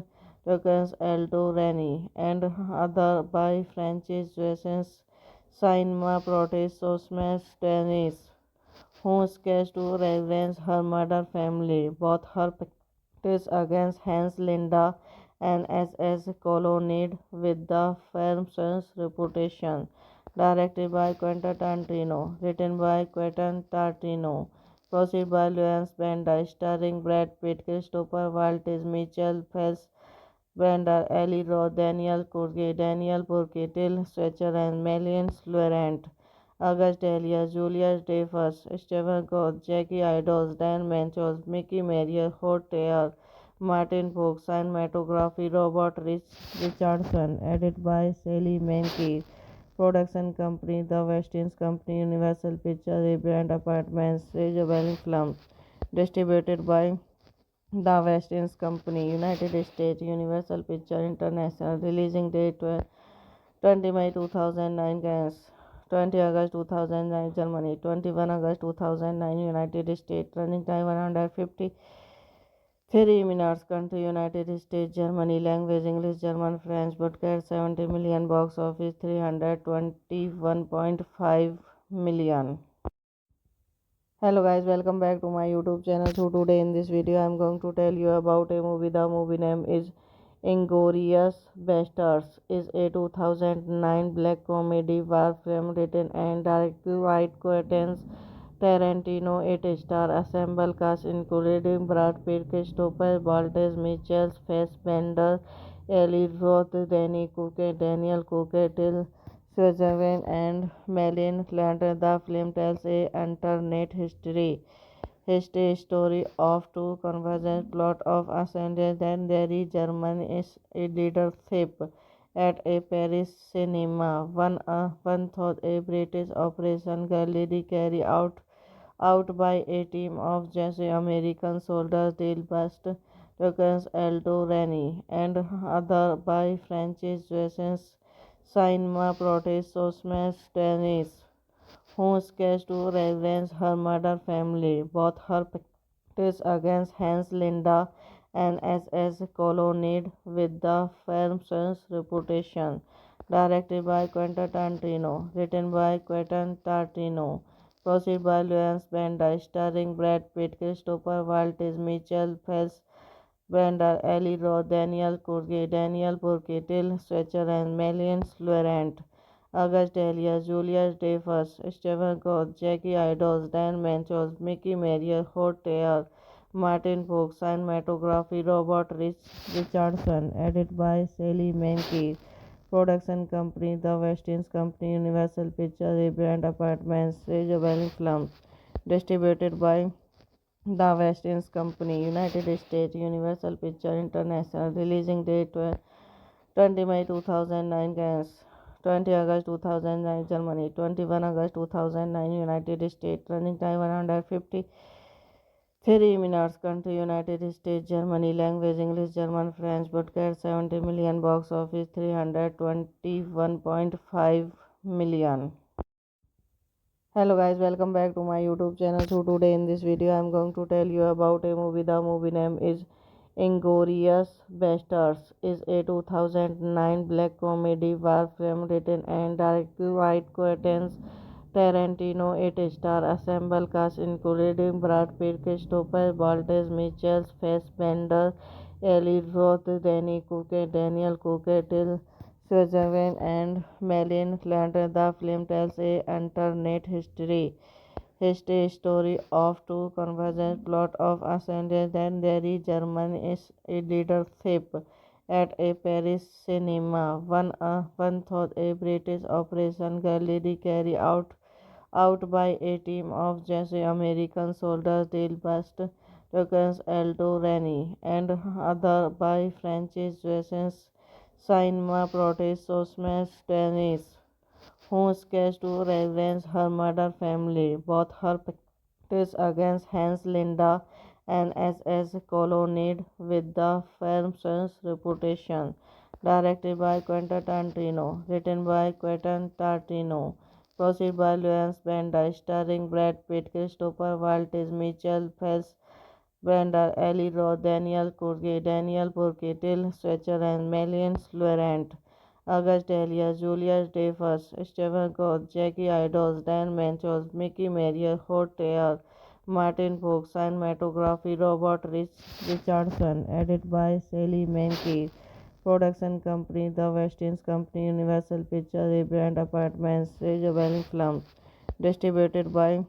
S1: Lucas Aldo Rani, and other by Francis Jussens, cinema protest Osmas Dennis, who sketched to reverence her murder family, both her practice against Hans Linda and SS Colonnade with the firm's reputation. Directed by Quentin Tarantino, written by Quentin Tarantino, produced by Lawrence Bender, starring Brad Pitt, Christopher Waltz, Mitchell Fassbender, Eli Roth, Daniel Burke, Till Schweizer, and Marion Laurent. August Delia, Julius Dreyfus, Stephen Gould, Jackie Idols, Dan Manchos, Mickey Marier, Hot Air, Martin Fox, cinematography Robert Richardson, edited by Sally Menke, production company The West Indies Company, Universal Pictures, Brand Apartments, Rage Films, distributed by The West Indies Company, United States, Universal Pictures International, releasing date 20 May 2009, France, 20 August 2009, Germany, 21 August 2009, United States, running time 153 minutes, country United States, Germany, language English, German, French, broadcast 70 million, box office 321.5 million. Hello guys, welcome back to my YouTube channel. So today in this video I am going to tell you about a movie. The movie name is Inglourious Basterds. Is a 2009 black comedy war film written and directed by Quentin Tarantino. It stars ensemble cast including Brad Pitt, Christopher Waltz, Mitchell Fassbender, Eli Roth, Daniel Cooke, Till Schweizer, and Marion Cotillard. The film tells a alternate history story of two convergent plot of ascendant and Derry German is a leadership at a Paris cinema. One thought a British operation gallantly carried out by a team of Jesse American soldiers Dale Bust, Lucas Aldo Rani, and other by Francis Jussens cinema protest Sosmas Dennis, who sketched to reverence her murder family. Both her practice against Hans Linda and SS Colonnade with the firm's reputation. Directed by Quentin Tarantino, written by Quentin Tarantino, produced by Lawrence Bender, starring Brad Pitt, Christopher Waltz, Mitchell Fassbender, Eli Roth, Daniel Burke, Till Schweizer, and Marion Laurent. August Delia, Julius Dreyfus, Stephen Gould, Jackie Idols, Dan Manchos, Mickey Marier, Hot Air, Martin Fox, cinematography Robert Richardson, edited by Sally Menke, production company The West Indies Company, Universal Pictures, Brand Apartments, Rage Films, distributed by The West Indies Company, United States, Universal Pictures International, releasing date 20 May 2009, France, 20 August 2009, Germany, 21 August 2009, United States, running time 153 minutes, country United States, Germany, language English, German, French, broadcast 70 million, box office 321.5 million. Hello guys, welcome back to my YouTube channel. So today in this video I am going to tell you about a movie. The movie name is Inglourious Basterds. Is a 2009 black comedy war film written and directed by Quentin Tarantino. It stars ensemble cast including Brad Pitt, Christopher Waltz, Mitchell Fassbender, Eli Roth, Daniel Cooke, Till Schweizer, and Marion Cotillard. The film tells a alternate history story of two convergent plot of ascendant and Derry German is a leadership at a Paris cinema. One thought a British operation gallantly carried out by a team of Jesse American soldiers Dale Bust, Lucas Aldo Rani, and other by Francis Jussens cinema protest Sosmas Dennis, who sketched to reverence her murder family. Both her practice against Hans Linda and SS Colonnade with the firm's reputation. Directed by Quentin Tarantino, written by Quentin Tarantino, produced by Lawrence Bender, starring Brad Pitt, Christopher Waltz, Mitchell Fassbender, Eli Roth, Daniel Burke, Till Schweizer, and Marion Laurent. August Delia, Julius Dreyfus, Stephen Gould, Jackie Idols, Dan Manchos, Mickey Marier, Hot Air, Martin Fox, cinematography Robert Richardson, edited by Sally Menke, Production company The Westin Company, Universal Pictures, Rebrand Apartments, Rejuvenating Films. Distributed by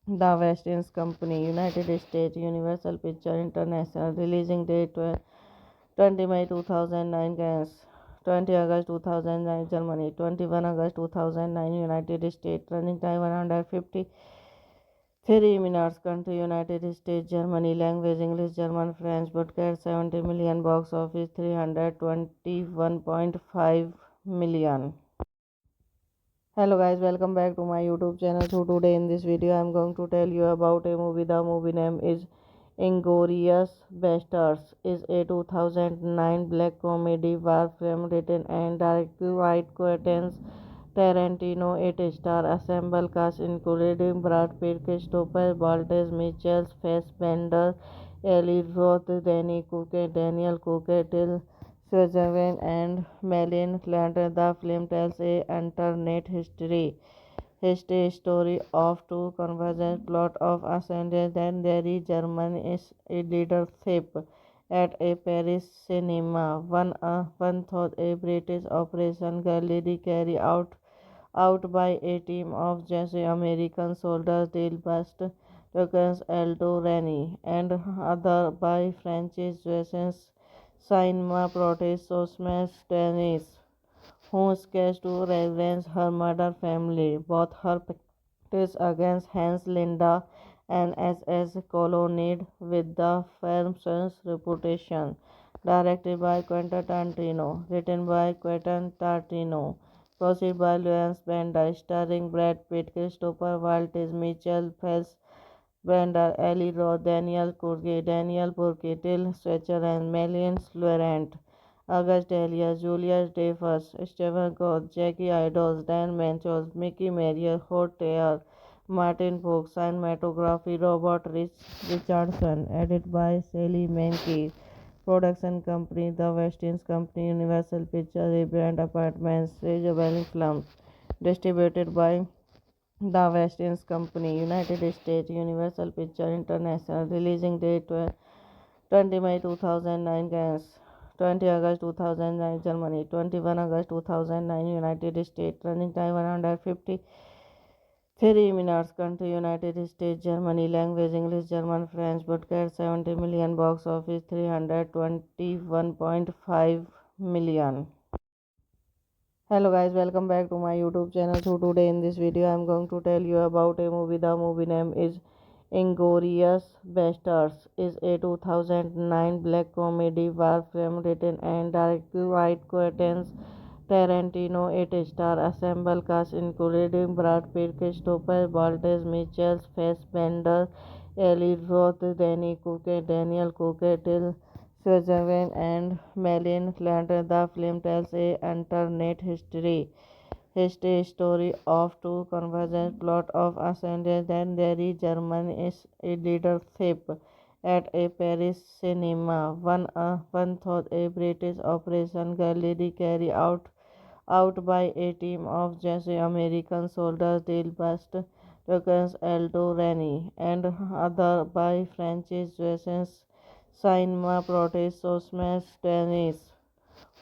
S1: The Westin Company, United States, Universal Pictures International. Releasing date 20 May 2009, France. 20 August 2009, Germany. 21 August 2009, United States. Running time 153 minutes. Country United States, Germany. Language English, German, French. Broadcast 70 million. Box office 321.5 million. Hello guys, welcome back to my YouTube channel. So today in this video I am going to tell you about a movie. The movie name is Inglourious Basterds. Is a 2009 black comedy war film written and directed by Quentin Tarantino. It stars ensemble cast including Brad Pitt, Christopher Waltz, Michael Fassbender, Eli Roth, Danny Cook, Daniel Cook, Till Switzerland and Malin Flanders. The film tells a alternate history story of two convergent plot of ascendance and their German is a leadership at a Paris cinema. One thought a British operation galley carried out by a team of Jesse American soldiers Dale Bust, Lucas Aldo Rani, and other by Francis Jussens Cinema protest Sosmas Dennis, who sketched to reverence her murder family. Both her practice against Hans Linda and SS colonnade with the firm's reputation. Directed by Quentin Tarantino, written by Quentin Tarantino, produced by Lawrence Bender, starring Brad Pitt, Christopher Waltz, Michael Fassbender, Eli Roth, Daniel Burke, Till Schweizer, and Marion Laurent. August Delia, Julius Dreyfus, Stephen Gould, Jackie Idols, Dan Manchos, Mickey Marier, Hotel, Martin Fox, cinematography Robert Richardson, edited by Sally Menke. Production company The Westin Company, Universal Pictures, Rebrand Apartments, Rejuvenating Films. Distributed by The Westin Company, United States, Universal Pictures International. Releasing date 20 May 2009, France. 20 August 2009, Germany. 21 August 2009, United States. Running time 153 minutes. Country United States, Germany. Language English, German, French. Broadcast 70 million. Box office 321.5 million. Hello guys, welcome back to my YouTube channel. So today in this video I am going to tell you about a movie. The movie name is Inglourious Basterds. Is a 2009 black comedy war film written and directed by Quentin Tarantino. It stars ensemble cast including Brad Pitt, Christopher Waltz, Michael Fassbender, Eli Roth, Danny Cook, Daniel Cook, Till Switzerland, and Marion Flanders. The film tells a alternate history story of two convergent plot of ascendance and their German is a leadership at a Paris cinema. One thought a British operation galley carried out by a team of Jesse American soldiers Dale Bust, Lucas Aldo Rani, and other by Francis Jussens Cinema protest Sosmas Dennis,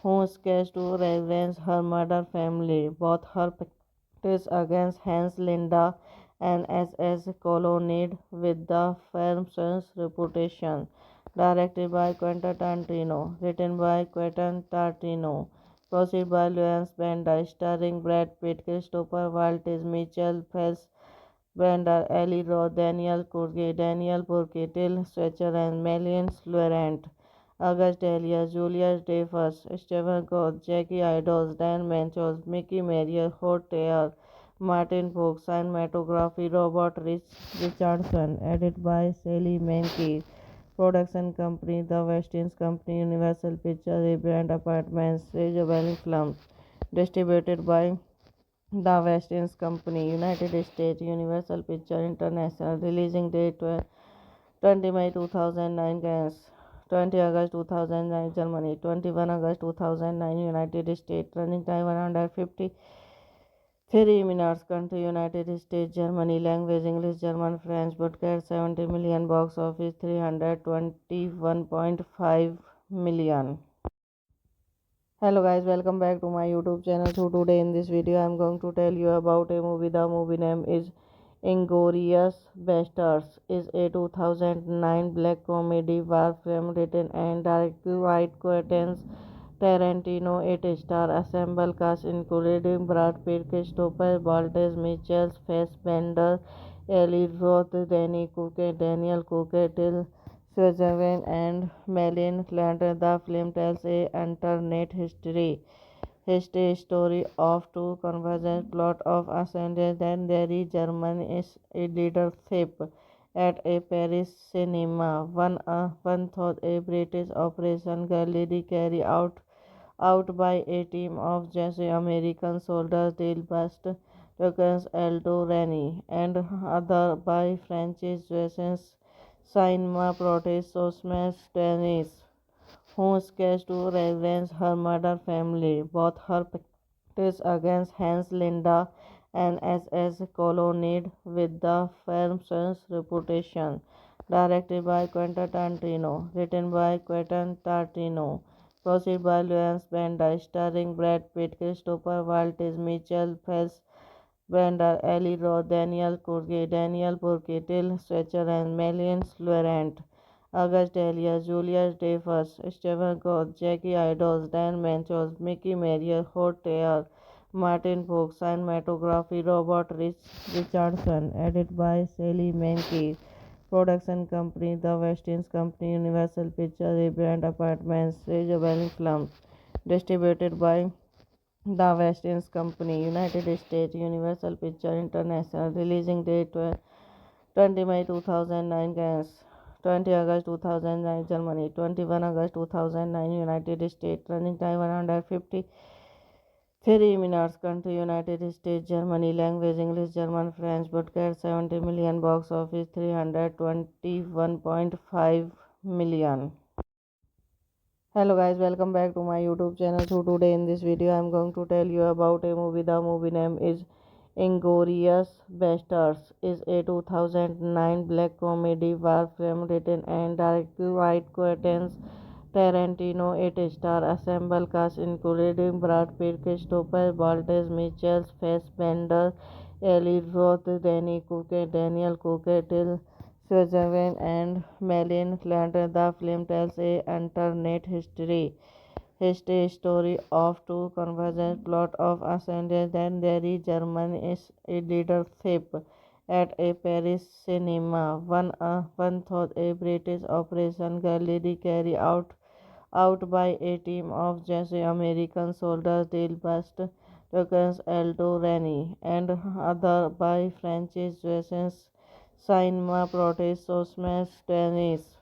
S1: who sketched to reverence her murder family. Both her practice against Hans Linda and SS colonnade with the firm's reputation. Directed by Quentin Tarantino, written by Quentin Tarantino, produced by Lawrence Bender, starring Brad Pitt, Christopher Waltz, Michael Fassbender, Eli Roth, Daniel Burke, Till Schweizer, and Marion Laurent. August Delia, Julius Dreyfus, Stephen Gould, Jackie Idols, Dan Manchos, Mickey Marier, Hotel, Martin Fox, cinematography Robert Richardson, edited by Sally Menke. Production company The Westin Company, Universal Pictures, Rebrand Apartments, Rejuvenating Films. Distributed by The Westin Company, United States, Universal Pictures International. Releasing date 20 May 2009, France. 20 August 2009, Germany. 21 August 2009, United States. Running time 153 minutes. Country United States, Germany. Language English, German, French. Broadcast 70 million. Box office 321.5 million. Hello guys, welcome back to my YouTube channel. So today in this video I am going to tell you about a movie. The movie name is Inglourious Basterds. Is a 2009 black comedy war film written and directed by Quentin Tarantino. It stars ensemble cast including Brad Pitt, Christopher Waltz, Michael Fassbender, Eli Roth, Danny Cook, Daniel Cook, Till Switzerland and Malin Clanton. The film tells a alternate history story of two convergent plot of ascendance and their German is a leadership at a Paris cinema. One thought a British operation Galilee carried out by a team of just American soldiers Dale Bust, Lucas Aldo Rani, and other by French Jason Cinema protest Sosmas Dennis, who sketched to reverence her murder family. Both her practice against Hans Linda and SS colonnade with the firm's reputation. Directed by Quentin Tarantino, written by Quentin Tarantino, produced by Lawrence Bender, starring Brad Pitt, Christopher Waltz, Michael Fassbender, Eli Roth, Daniel Burke, Till Stretcher, and Marion Laurent. August Delia, Julius Dreyfus, Stephen Goff, Jackie Idols, Dan Manchos, Mickey Marier, Hot Taylor, Martin Fox, cinematography Robert Richardson, edited by Sally Menke. Production company The West Indies Company, Universal Pictures, Brand Apartments, Ridge Films. Distributed by The West Indies Company, United States, Universal Pictures International. Releasing date 20 May 2009, France. 20 August 2009, Germany. 21 August 2009, United States. Running time 153 minutes. Country United States, Germany. Language English, German, French. Broadcast 70 million. Box office 321.5 million. Hello guys, welcome back to my YouTube channel. So today in this video I am going to tell you about a movie. The movie name is Inglourious Basterds. Is a 2009 black comedy war film written and directed by Quentin Tarantino. It stars ensemble cast including Brad Pitt, Christopher Waltz, Michael Fassbender, Eli Roth, Danny Cook, Daniel Cook, Till Switzerland and Malin Clanton. The film tells a alternate history story of two convergent plot of ascendance and their German is a leadership at a Paris cinema. One thought a British operation Galilee carried out by a team of just American soldiers Dale Bust, Lucas Aldo Rani, and other by French Jason Cinema protest Sosmas Dennis,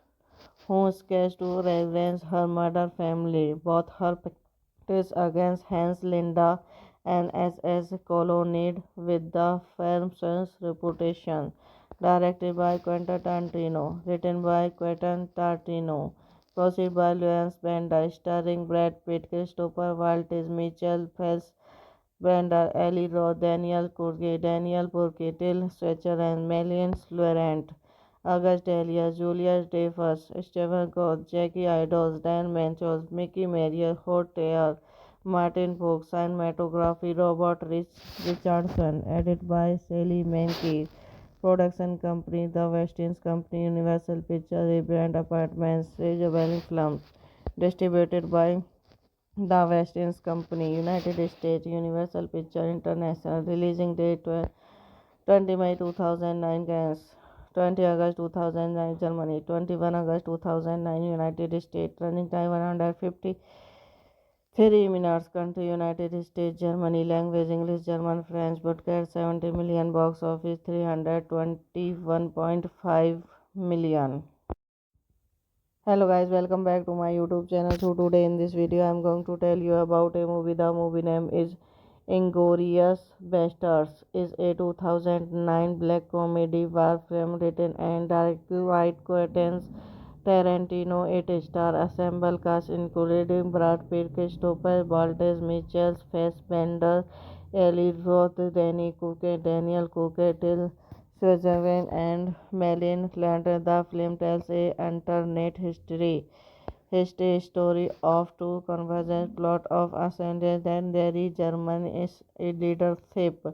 S1: who sketched to reverence her murder family. Both her practice against Hans Linda and SS colonnade with the firm's reputation. Directed by Quentin Tarantino, written by Quentin Tarantino, produced by Lawrence Bender, starring Brad Pitt, Christopher Waltz, Michael Fassbender, Eli Roth, Daniel Burke, Till Stretcher, and Marion Laurent. August Delia, Julius Dreyfus, Stephen Goff, Jackie Idols, Dan Manchos, Mickey Marier, Hot Taylor, Martin Fox, cinematography Robert Richardson, edited by Sally Menke. Production company The West Indies Company, Universal Pictures, Brand Apartments, Ridge Films. Distributed by The West Indies Company, United States, Universal Pictures International. Releasing date 20 May 2009, France. 20 August 2009, Germany. 21 August 2009, United States. Running time 153 minutes. Country United States, Germany. Language English, German, French. Broadcast 70 million. Box office 321.5 million. Hello guys, welcome back to my YouTube channel. So today in this video I am going to tell you about a movie. The movie name is Inglourious Basterds. Is a 2009 black comedy war film written and directed by Quentin Tarantino. It stars ensemble cast including Brad Pitt, Christopher Waltz, Michael Fassbender, Eli Roth, Danny Cook, Daniel Cook, Till Switzerland and Malin Clanton. The film tells a alternate History story of two convergent plot of ascendant then there is German is a leadership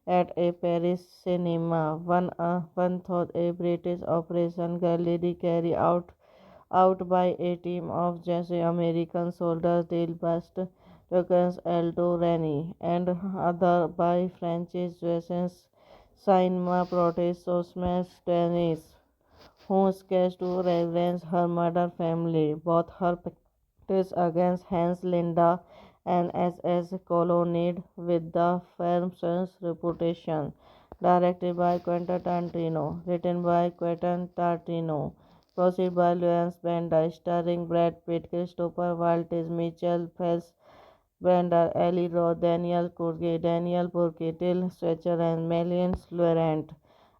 S1: at a Paris cinema. One thought a British operation gallery carried out by a team of just American soldiers Del Bast, Lucas Aldo Rani, and other by Francis Jussens, Cinema Protest Sosmas Dennis, who sketched to reverence her murder family, both her practice against Hans Linda and SS colonnade with the firm's reputation. Directed by Quentin Tarantino, written by Quentin Tarantino, produced by Lawrence Bender, starring Brad Pitt, Christopher Waltz, Mitchell Phelps, Bender, Eli Roth, Daniel Burke, Till Switzer, and Melian Laurent.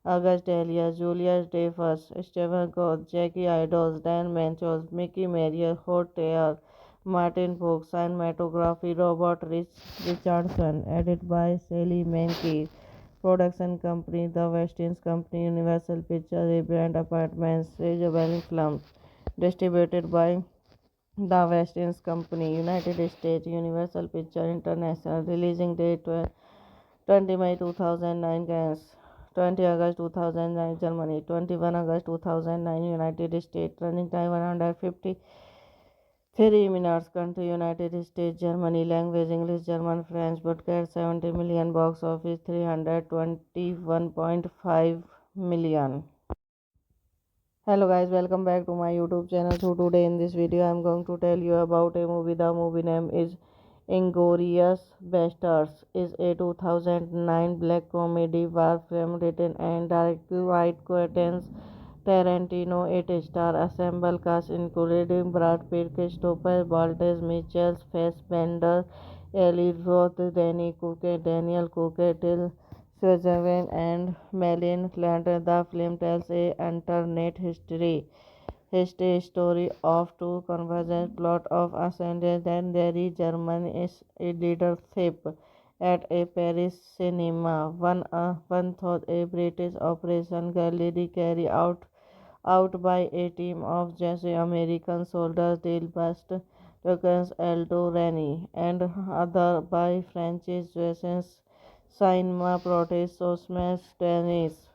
S1: August Dahlia, Julius Dreyfus, Stephen Gould, Jackie Idols, Dan Manchos, Mickey Marier, Hot Tear, Martin Fox, cinematography Robert Richardson, edited by Sally Menke, production company The West Indies Company, Universal Pictures, Brand Apartments, Isabel Films, distributed by The West Indies Company, United States, Universal Pictures International, releasing date 20 May 2009, France, 20 August 2009, Germany, 21 August 2009, United States, running time 153 minutes, country United States, Germany, language English, German, French, broadcast 70 million, box office 321.5 million. Hello guys, welcome back to my YouTube channel. So today in this video I am going to tell you about a movie. The movie name is Inglourious Basterds. Is a 2009 black comedy war film written and directed by Quentin Tarantino. It stars ensemble cast including Brad Pitt, Christopher Waltz, Michael Fassbender, Eli Roth, Danny Cook, Daniel Cook, Till Switzerland, and Melian Flanders. The film tells a alternate history story of two convergent plot of ascendant and there is German is a leadership at a Paris cinema. One thought a British operation gallery carried out by a team of just American soldiers Del Bast, Lucas Aldo Rani, and other by Francis Jussens, Cinema Protest Sosmas Dennis,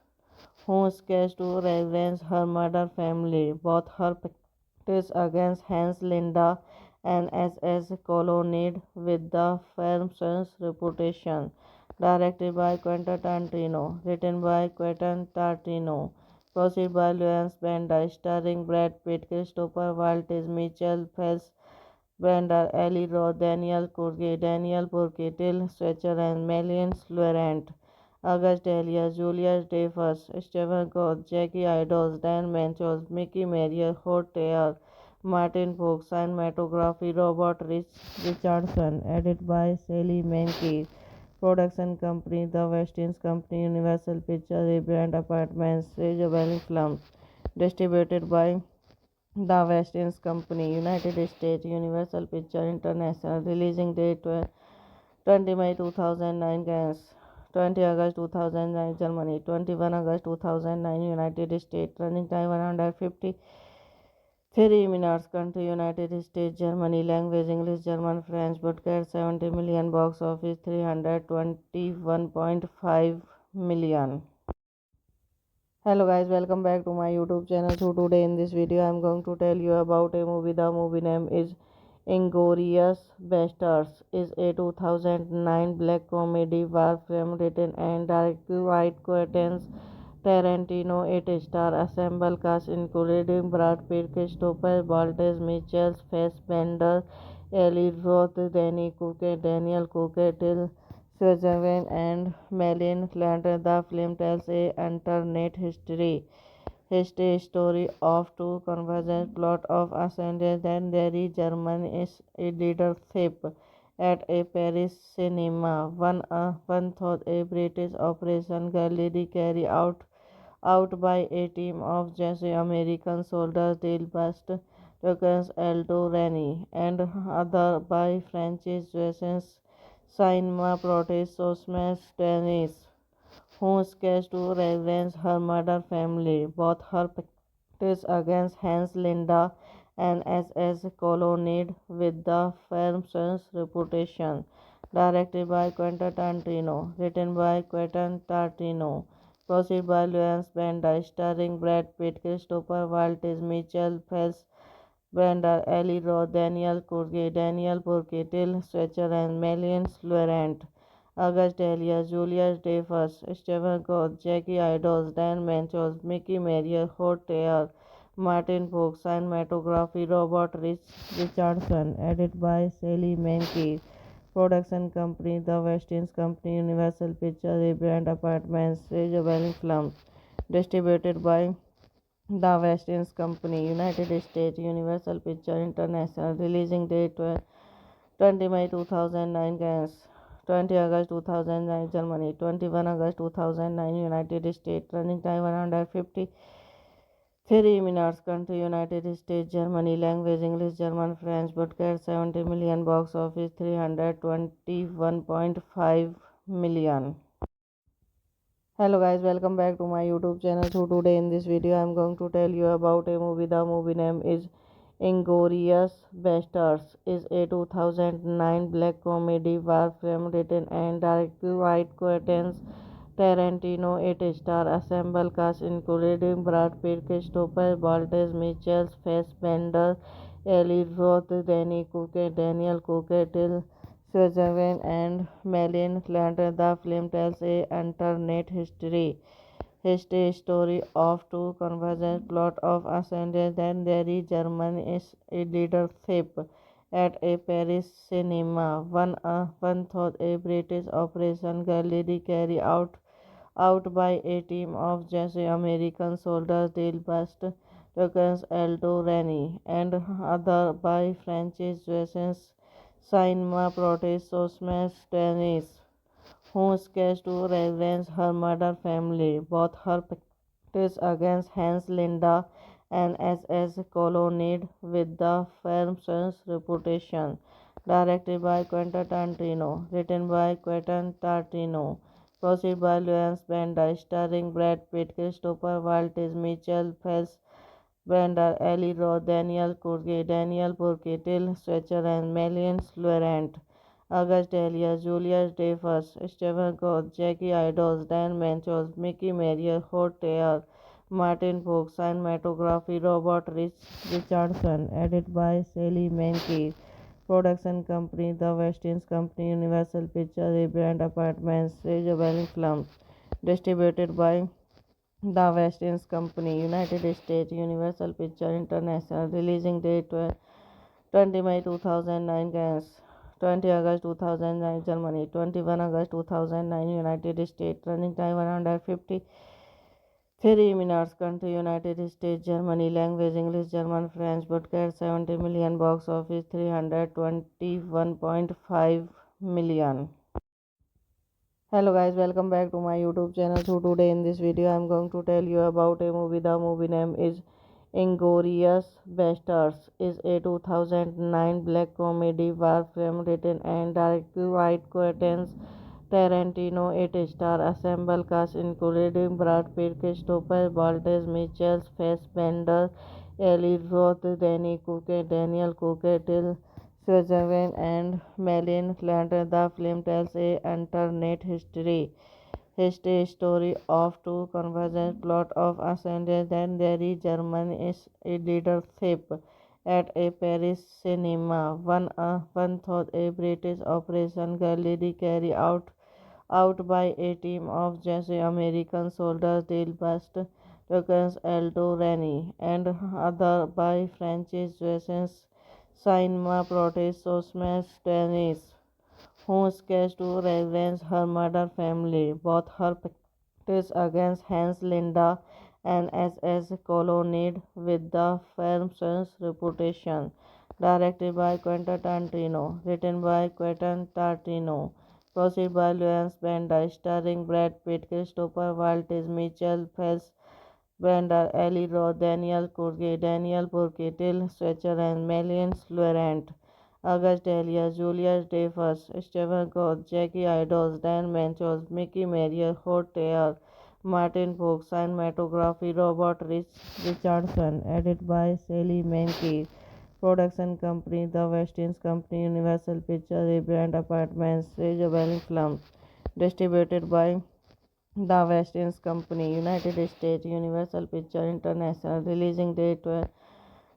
S1: who sketched to reverence her murder family, both her practice against Hans Linda and SS colonnade with the firm's reputation. Directed by Quentin Tarantino, written by Quentin Tarantino, produced by Lawrence Bender, starring Brad Pitt, Christopher Waltz, Mitchell Phelps, Bender, Eli Roth, Daniel Burke, Till Switzer, and Melian Laurent. August Dahlia, Julius Dreyfus, Stephen Gould, Jackie Idols, Dan Manchos, Mickey Marier, Hot Tear, Martin Fox, cinematography Robert Richardson, edited by Sally Menke, production company The West Indies Company, Universal Pictures, Brand Apartments, Isabel Films, distributed by The West Indies Company, United States, Universal Pictures International, releasing date 20 May 2009, France, 20 August 2009, Germany, 21 August 2009, United States, running time 153 minutes, country United States, Germany, language English, German, French, broadcast 70 million, box office 321.5 million. Hello guys, welcome back to my YouTube channel. So today in this video I am going to tell you about a movie. The movie name is Inglourious Basterds. Is a 2009 black comedy war film written and directed by Quentin Tarantino. It stars ensemble cast including Brad Pitt, Christopher Waltz, Michael Fassbender, Eli Roth, Danny Cook, Daniel Cook, Till Switzerland, and Melian Flanders. The film tells a alternate history story of two convergent plot of ascendant and there is German is a leadership at a Paris cinema. One thought a British operation gallery carried out by a team of just American soldiers Del Bast, Lucas Aldo Rani, and other by Francis Jussens, Cinema Protest Sosmas Dennis, who sketched to reverence her murder family, both her practice against Hans Linda and SS colonnade with the film's reputation. Directed by Quentin Tarantino, written by Quentin Tarantino, produced by Lawrence Bender, starring Brad Pitt, Christopher Waltz, Michael Fassbender, Eli Roth, Daniel Burke, Till Schweizer, and Marion Laurent. August Elias, Julius Dreyfus, Stephen Gould, Jackie Idols, Dan Manchos, Mickey Mayer, Holt Martin Fox, cinematography Robert Richardson, edited by Sally Menke, production company The West Indies Company, Universal Pictures, Brand Apartments, Rage Films, distributed by The West Indies Company, United States, Universal Pictures International, releasing date 20 May 2009, Cannes, 20 August 2009, Germany, 21 August 2009, United States, running time 150 3 minutes. Country United States, Germany, language English, German, French, broadcast 70 million, box office 321.5 million. Hello guys, welcome back to my YouTube channel. So today in this video I am going to tell you about a movie. The movie name is Inglourious Basterds. Is a 2009 black comedy war film written and directed by Quentin Tarantino. It stars ensemble cast including Brad Pitt, Christopher Waltz, Michael Fassbender, Eli Roth, Daniel Cooke, Till Switzerland, and Marion Cotillard. The film tells a alternate history story of two convergent plot of ascendance that there is German is a leadership at a Paris cinema. One thought a British operation gallantly carried out by a team of just American soldiers Delbast Tokens Aldo Rani and other by Francis Jussens Cinema Protest Sosmas Dennis who sketched to reverence her murder family. Both her practice against Hans Linda and SS colonnade with the film's reputation. Directed by Quentin Tarantino, written by Quentin Tarantino, produced by Lawrence Bender, starring Brad Pitt, Christopher Waltz, Michael Fassbender, Eli Roth, Daniel Burke, Till Schweizer, and Marion Laurent. August Elias, Julius Dreyfus, Stephen Gould, Jackie Idols, Dan Manchos, Mickey Mayer, Holt Martin Fox, cinematography Robert Richardson, edited by Sally Menke, production company The West Indies Company, Universal Pictures, Brand Apartments, Rage Films, distributed by The West Indies Company, United States, Universal Pictures International, releasing date 20 May 2009, Cannes, 20 August 2009, Germany, 21 August 2009, United States, running time 150 3 minutes. Country United States, Germany, language English, German, French, broadcast 70 million, box office 321.5 million. Hello guys, welcome back to my YouTube channel. So today in this video I am going to tell you about a movie. The movie name is Inglourious Basterds. Is a 2009 black comedy war film written and directed by Quentin Tarantino. It stars ensemble cast including Brad Pitt, Christopher Waltz, Michael Fassbender, Eli Roth, Daniel Cooke, Till Switzerland, and Marion Cotillard. The film tells a alternate history story of two convergent plot of ascendance that there is German is a leadership at a Paris cinema. One thought a British operation gallantly carried out by a team of just American soldiers Delbast Tokens Aldo Rani and other by Francis Jussens Cinema Protest Sosmas Dennis who sketched to reverence her murder family. Both her practice against Hans Linda and SS colonnade with the film's reputation. Directed by Quentin Tarantino, written by Quentin Tarantino, produced by Lawrence Bender, starring Brad Pitt, Christopher Waltz, Michael Fassbender, Eli Roth, Daniel Burke, Till Schweizer, and Marion Laurent. August Elias, Julius Dreyfus, Stephen Gould, Jackie Idols, Dan Manchos, Mickey Mayer, Holt Martin Fox, cinematography Robert Richardson, edited by Sally Menke, Production company The West Indies Company, Universal Pictures, Rebrand Apartments, Rejuvenating Films. Distributed by The West Indies Company, United States, Universal Pictures International. Releasing date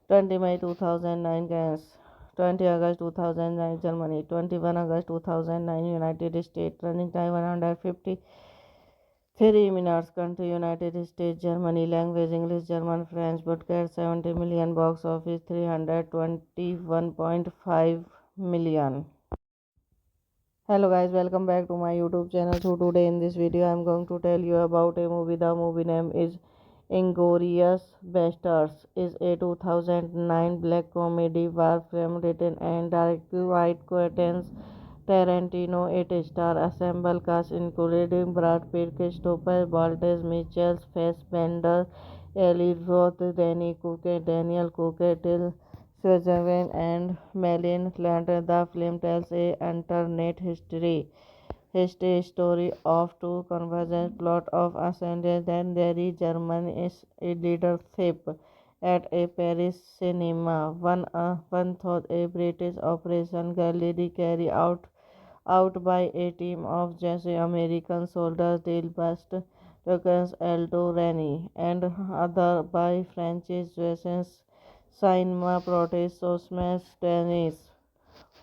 S1: 20 May 2009, France. 20 August 2009, Germany. 21 August 2009, United States. Running time 153 minutes. Country United States, Germany. Language English, German, French. Broadcast 70 million. Box office 321.5 million. Hello guys, welcome back to my YouTube channel. So today in this video I am going to tell you about a movie. The movie name is Inglourious Basterds. Is a 2009 black comedy war film written and directed by Quentin Tarantino. It stars ensemble cast including Brad Pitt, Christopher Waltz, Michael Fassbender, Eli Roth, Danny Cook, Daniel Cook, Till Switzerland and Malin Flanders. The film tells a alternate history story of two convergent plot of ascendance and their German is a leadership at a Paris cinema. One thought a British operation galley carried out by a team of Jesse American soldiers Dale Bust, Tuckens Aldo Rani, and other by Francis Jussens Cinema protest Sosmas Dennis,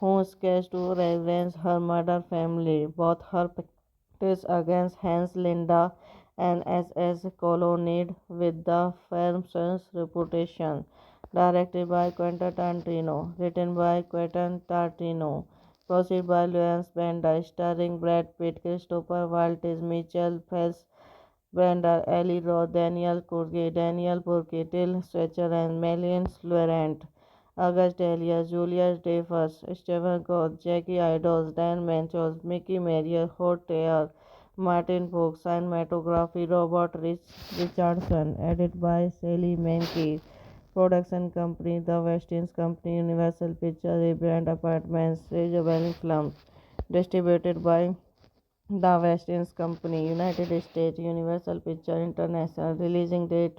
S1: who sketched to reverence her murder family. Both her practice against Hans Linda and SS colonnade with the firm's reputation. Directed by Quentin Tarantino, written by Quentin Tarantino, produced by Lawrence Bender, starring Brad Pitt, Christopher Waltz, Michael Fassbender, Eli Roth, Daniel Burke, Till Schweizer, and Marion Laurent. August Dahlia, Julius Dreyfus, Stephen Gould, Jackie Idols, Dan Manchos, Mickey Marier, Hotel, Martin Fox, cinematography, Richardson, edited by Sally Menke. Production company The West Indies Company, Universal Pictures, Rebrand Apartments, Rejuvenating Films. Distributed by The West Indies Company, United States, Universal Pictures International. Releasing date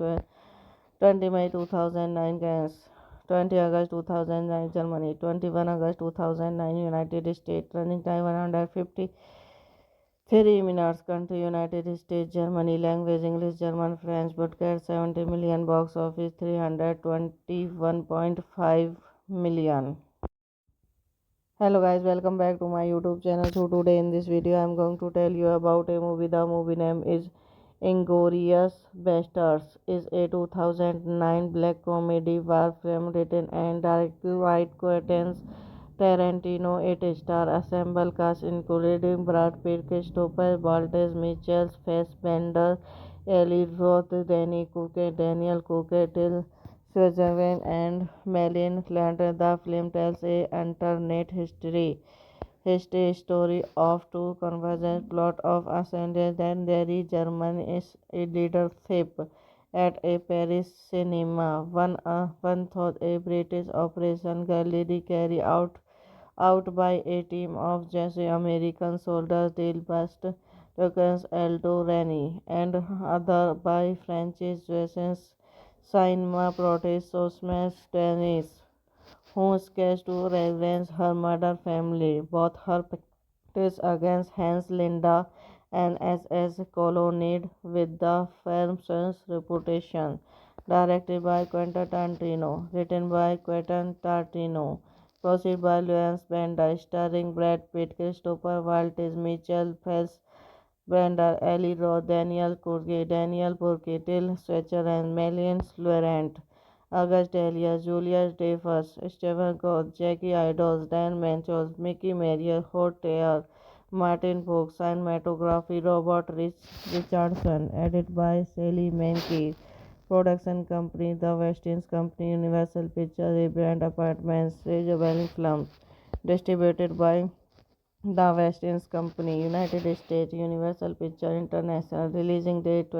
S1: 20 May 2009, France. 20 August 2009, Germany. 21 August 2009, United States. Running time 153 minutes. Country United States, Germany. Language English, German, French. Broadcast 70 million. Box office 321.5 million. Hello guys, welcome back to my YouTube channel. So today in this video I am going to tell you about a movie. The movie name is Inglourious Basterds. Is a 2009 black comedy war film written and directed by Quentin Tarantino. It stars ensemble cast including Brad Pitt, Christopher Waltz, Michael Fassbender, Eli Roth, Danny Cook, Daniel Cook, Till Switzerland, and Marion Flanders. The film tells a alternate history story of two convergent plot of ascendance and their German is a leadership at a Paris cinema. One thought a British operation galley carried out by a team of Jesse American soldiers Dale Bust, Tuckens Aldo Rani, and other by Francis Jussens Cinema protest Sosmas Dennis, who sketched to reverence her murder family. Both her practice against Hans Linda and SS colonnade with the firm's reputation. Directed by Quentin Tarantino, written by Quentin Tarantino, produced by Lawrence Bender, starring Brad Pitt, Christopher Waltz, Michael Fassbender, Eli Roth, Daniel Burke, Till Schweizer, and Marion Laurent. August Dahlia, Julius Dreyfus, Stephen Gould, Jackie Idols, Dan Manchos, Mickey Marier, Hotel, Martin Fox, cinematography, Richardson, edited by Sally Menke. Production company The West Indies Company, Universal Pictures, Rebrand Apartments, Rejuvenating Films. Distributed by The West Indies Company, United States, Universal Pictures International. Releasing date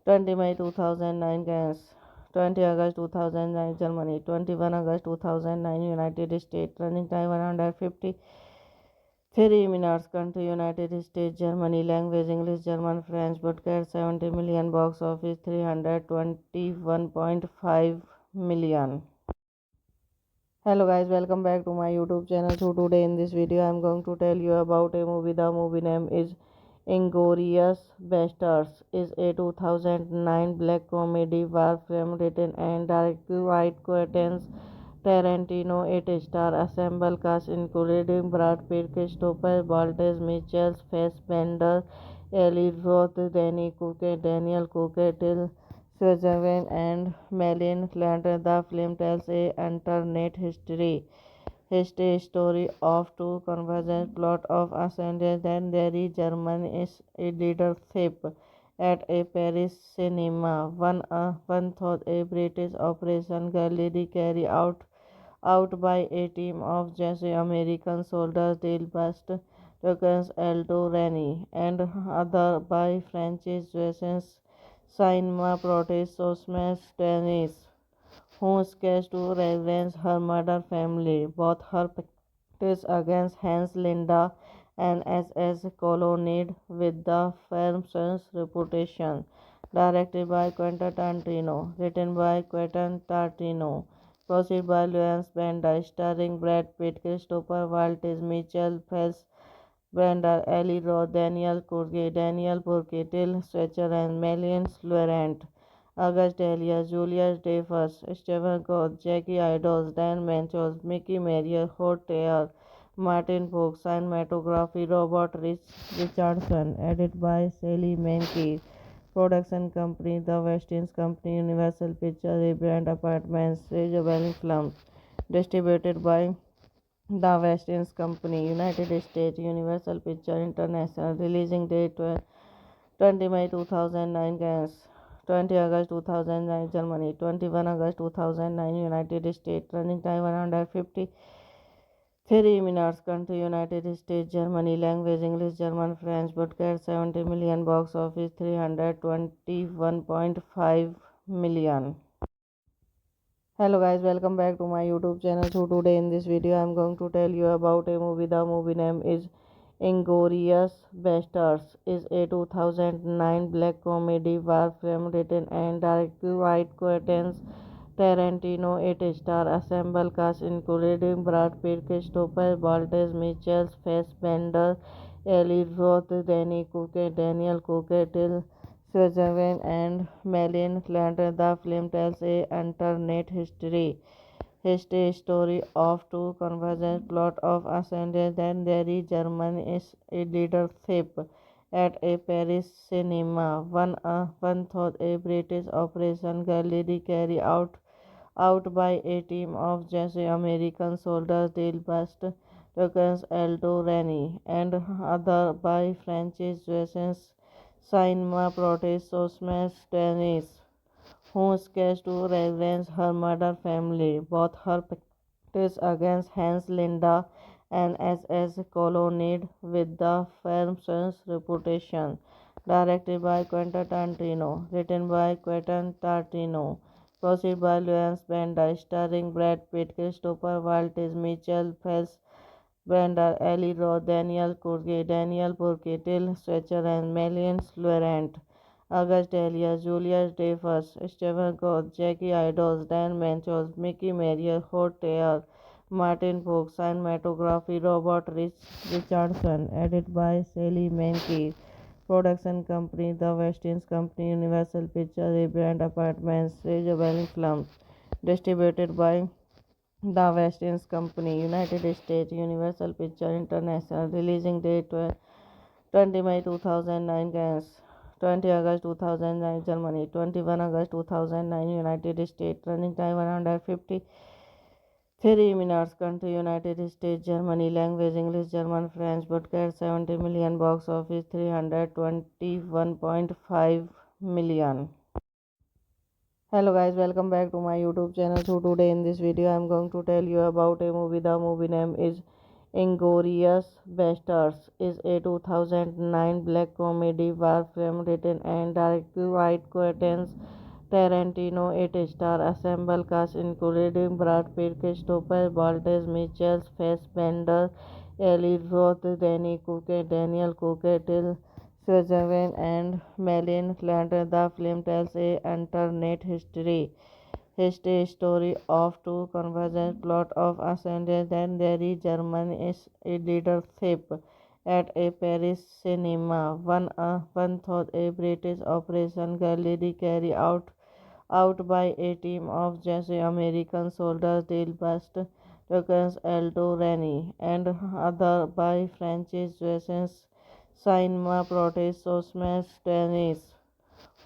S1: 20 May 2009, France. 20 August 2009, Germany. 21 August 2009, United States. Running time 153 minutes. Country United States, Germany. Language English, German, French. Broadcast 70 million. Box office 321.5 million. Hello guys, welcome back to my YouTube channel. So today in this video I am going to tell you about a movie. The movie name is Inglourious Basterds. Is a 2009 black comedy war film written and directed by Quentin Tarantino. It stars ensemble cast including Brad Pitt, Christopher Waltz, Michael Fassbender, Eli Roth, Danny Cook, Daniel Cook, Till Switzerland and Malin Flanders. The film tells a alternate history story of two convergent plot of ascendance and their German is a leadership at a Paris cinema. One thought a British operation gallantly carried out by a team of just American soldiers Dale Bast, Tuckers Aldo Rani, and other by Francis Jussens, Cinema Protest Sosmas Dennis, who sketched to reverence her murder family, both her practice against Hans Linda and SS colonnade with the firm's reputation. Directed by Quentin Tarantino, written by Quentin Tarantino, produced by Lawrence Bender, starring Brad Pitt, Christopher Waltz, Michael Fassbender, Eli Roth, Daniel Burke, Till Schweizer, and Marion Laurent. August Delia, Julius Dreyfus, Stephen Gould, Jackie Idols, Dan Manchos, Mickey Marier, Hot Air, Martin Fox, cinematography Robert Richardson, edited by Sally Menke. Production company The West Indies Company, Universal Pictures, Brand Apartments, Ridge Films. Distributed by The West Indies Company, United States, Universal Pictures International. Releasing date 20 May 2009, France. 20 August 2009, Germany. 21 August 2009, United States. Running time 153 minutes. Country United States, Germany. Language English, German, French. Broadcast 70 million. Box office 321.5 million. Hello guys, welcome back to my YouTube channel. So today in this video I am going to tell you about a movie. The movie name is Inglourious Basterds. Is a 2009 black comedy war film written and directed by Quentin Tarantino. It stars ensemble cast including Brad Pitt, Christopher Waltz, Michael Fassbender, Eli Roth, Danny Cook, Daniel Cook, Till Switzerland, and Marion Flanders. The film tells a alternate history story of two convergent plot of ascendance and their German is a leadership at a Paris cinema. One thought a British operation gallantly carried out by a team of just American soldiers Dale Bast, Tuckers Aldo Rani, and other by Francis Jussens, Cinema Protest Sosmas Dennis, who sketched to reverence her murder family, both her practice against Hans Linda and SS colonnade with the firm's reputation. Directed by Quentin Tarantino, written by Quentin Tarantino, produced by Lawrence Bender, starring Brad Pitt, Christopher Waltz, Michael Fassbender, Eli Roth, Daniel Burke, Till Schweizer, and Marion Laurent. August Delia, Julius Dreyfus, Stephen Gould, Jackie Idols, Dan Manchos, Mickey Marier, Hot Air, Martin Fox, cinematography Robert Richardson, edited by Sally Menke. Production company The West Indies Company, Universal Pictures, Brand Apartments, Ridge Films. Distributed by The West Indies Company, United States, Universal Pictures International. Releasing date 20 May 2009, France. 20 August 2009, Germany. 21 August 2009, United States. Running time 153 minutes. Country United States, Germany. Language English, German, French. Broadcast 70 million. Box office 321.5 million. Hello guys, welcome back to my YouTube channel. So today in this video I am going to tell you about a movie. The movie name is Inglourious Basterds. Is a 2009 black comedy war film written and directed by Quentin Tarantino. It stars ensemble cast including Brad Pitt, Christopher Waltz, Michael Fassbender, Eli Roth, Danny Cook, Daniel Cook, Till Switzerland, and Marion Flanders. The film tells a alternate history story of two convergent plot of ascendant then there is German is a leadership at a Paris cinema. One thought a British operation Galilee carried out by a team of just American soldiers Del Bast, Lucas Aldo Rani, and other by Francis Jussens, Cinema Protest Sosmas Dennis,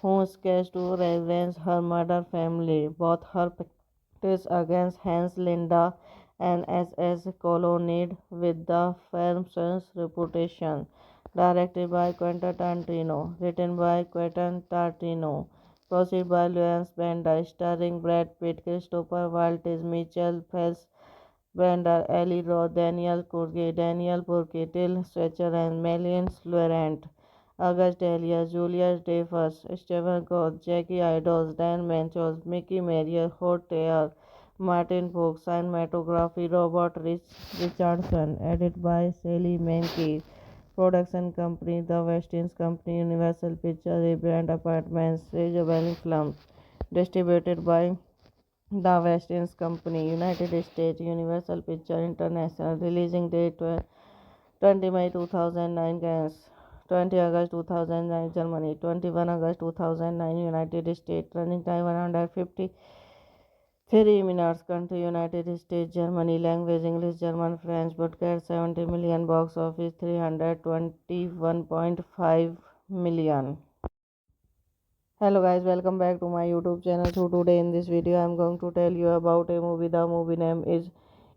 S1: who sketched to reverence her murder family, both her practice against Hans Linda and SS colonnade with the firm's reputation. Directed by Quentin Tarantino, written by Quentin Tarantino, produced by Lawrence Bender, starring Brad Pitt, Christopher Waltz, Mitchell Phelps, Brenda, Ellie Roth, Daniel Burke, Till Stretcher, and Melian Laurent. August Dahlia, Julius Dreyfus, Stephen Gould, Jackie Idols, Dan Manchos, Mickey Marier, Hot Air, Martin Fox, cinematography, Richardson, edited by Sally Menke. Production company, The West Indies Company, Universal Pictures, Brand Apartments, Ravensburger Films. Distributed by The West Indies Company, United States, Universal Pictures International. Releasing date 20 May 2009, France. 20 August 2009, Germany. 21 August 2009, United States. Running time 153 minutes. Country United States, Germany. Language English, German, French. Broadcast 70 million. Box office 321.5 million. Hello guys, welcome back to my YouTube channel. So today in this video I am going to tell you about a movie. The movie name is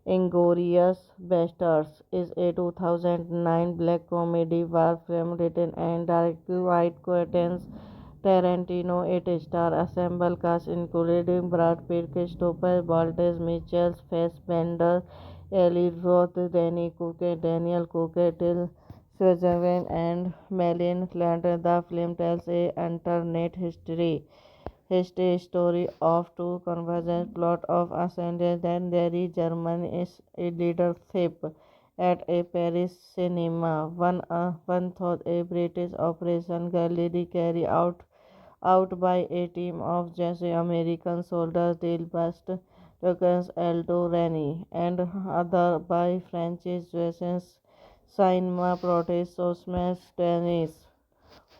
S1: Inglourious Basterds. Is a 2009 black comedy war film written and directed by Quentin Tarantino. It star assemble cast including Brad Pitt, Christopher Waltz, Mitchell Fassbender, Eli Roth, Daniel Cooke, Till Switzerland, and Malin Flanders. The film tells a alternate history story of two convergent plot of ascendance then there is German is a leadership at a Paris cinema. One thought a British operation Galilee carried out by a team of just American soldiers Del Bast, Lucas Aldo Rani, and other by Francis Jussens, Cinema Protest Sosmas Dennis,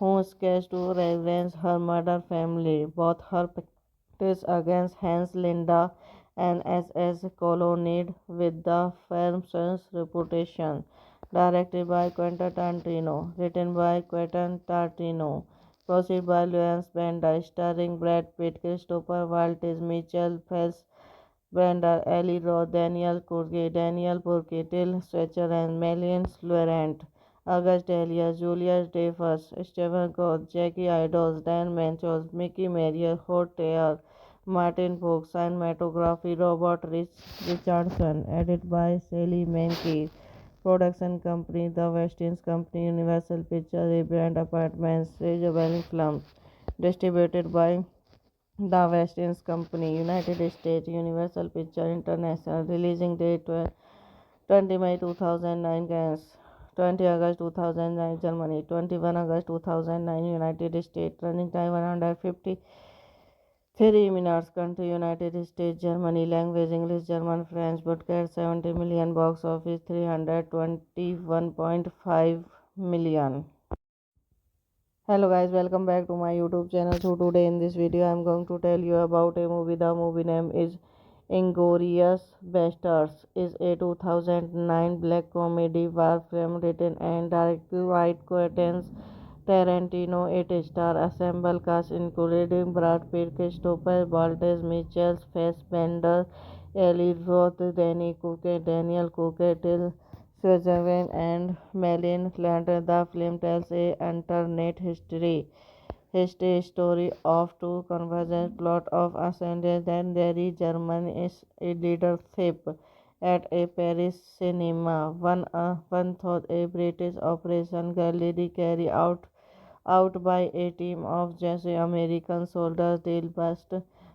S1: who sketched to reverence her murder family, both her practice against Hans Linda and SS colonnade with the firm's reputation. Directed by Quentin Tarantino, written by Quentin Tarantino, produced by Lawrence Bender, starring Brad Pitt, Christopher Waltz, Mitchell Phelps, Brenda, Ellie Roth, Daniel Burke, Till Stretcher, and Melian Laurent. August Dahlia, Julius Dreyfus, Stephen Gould, Jackie Idols, Dan Manchos, Mickey Marier, Hot Air, Martin Fox, cinematography, Richardson, edited by Sally Menke. Production company, The West Indies Company, Universal Pictures, Brand Apartments, Ravensburger Films. Distributed by The West Indies Company, United States, Universal Pictures International. Releasing date 20 May 2009, France. 20 August 2009, Germany. 21 August 2009, United States. Running time 153 minutes. Country United States, Germany. Language English, German, French. Broadcast 70 million. Box office 321.5 million. Hello guys, welcome back to my YouTube channel. So today in this video I am going to tell you about a movie. The movie name is Inglourious Basterds. Is a 2009 black comedy war film written and directed by Quentin Tarantino. It star assemble cast including Brad Pitt, Christopher Waltz, Mitchell Fassbender, Eli Roth, Daniel Cooke, Till Switzerland, and Malin Flanders. The film tells a alternate history story of two convergent plot of ascendance then there is German is a leadership at a Paris cinema. One thought a British operation Galilee carried out by a team of just American soldiers Del Bast,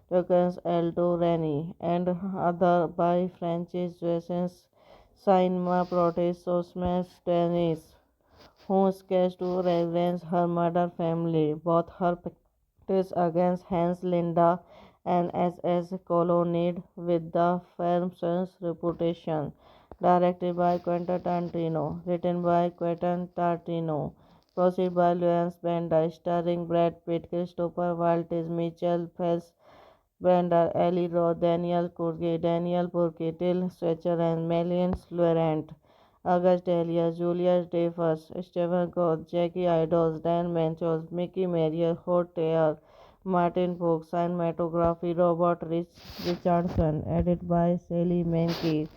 S1: Lucas Aldo Rani, and other by Francis Jussens, Cinema Protest Sosmas Dennis, who sketched to reverence her murder family, both her practice against Hans Linda and SS Colonnade with the film's reputation. Directed by Quentin Tarantino, written by Quentin Tarantino, produced by Lawrence Bender, starring Brad Pitt, Christopher Waltz, Michael Fassbender, Eli Roth, Daniel Burke, Till Schweizer, and Marion Laurent. August Dahlia, Julius Dreyfus, Stephen Gould, Jackie Idols, Dan Manchos, Mickey Marier, Holt Martin Fox, cinematography Robert Richardson, edited by Sally Menke,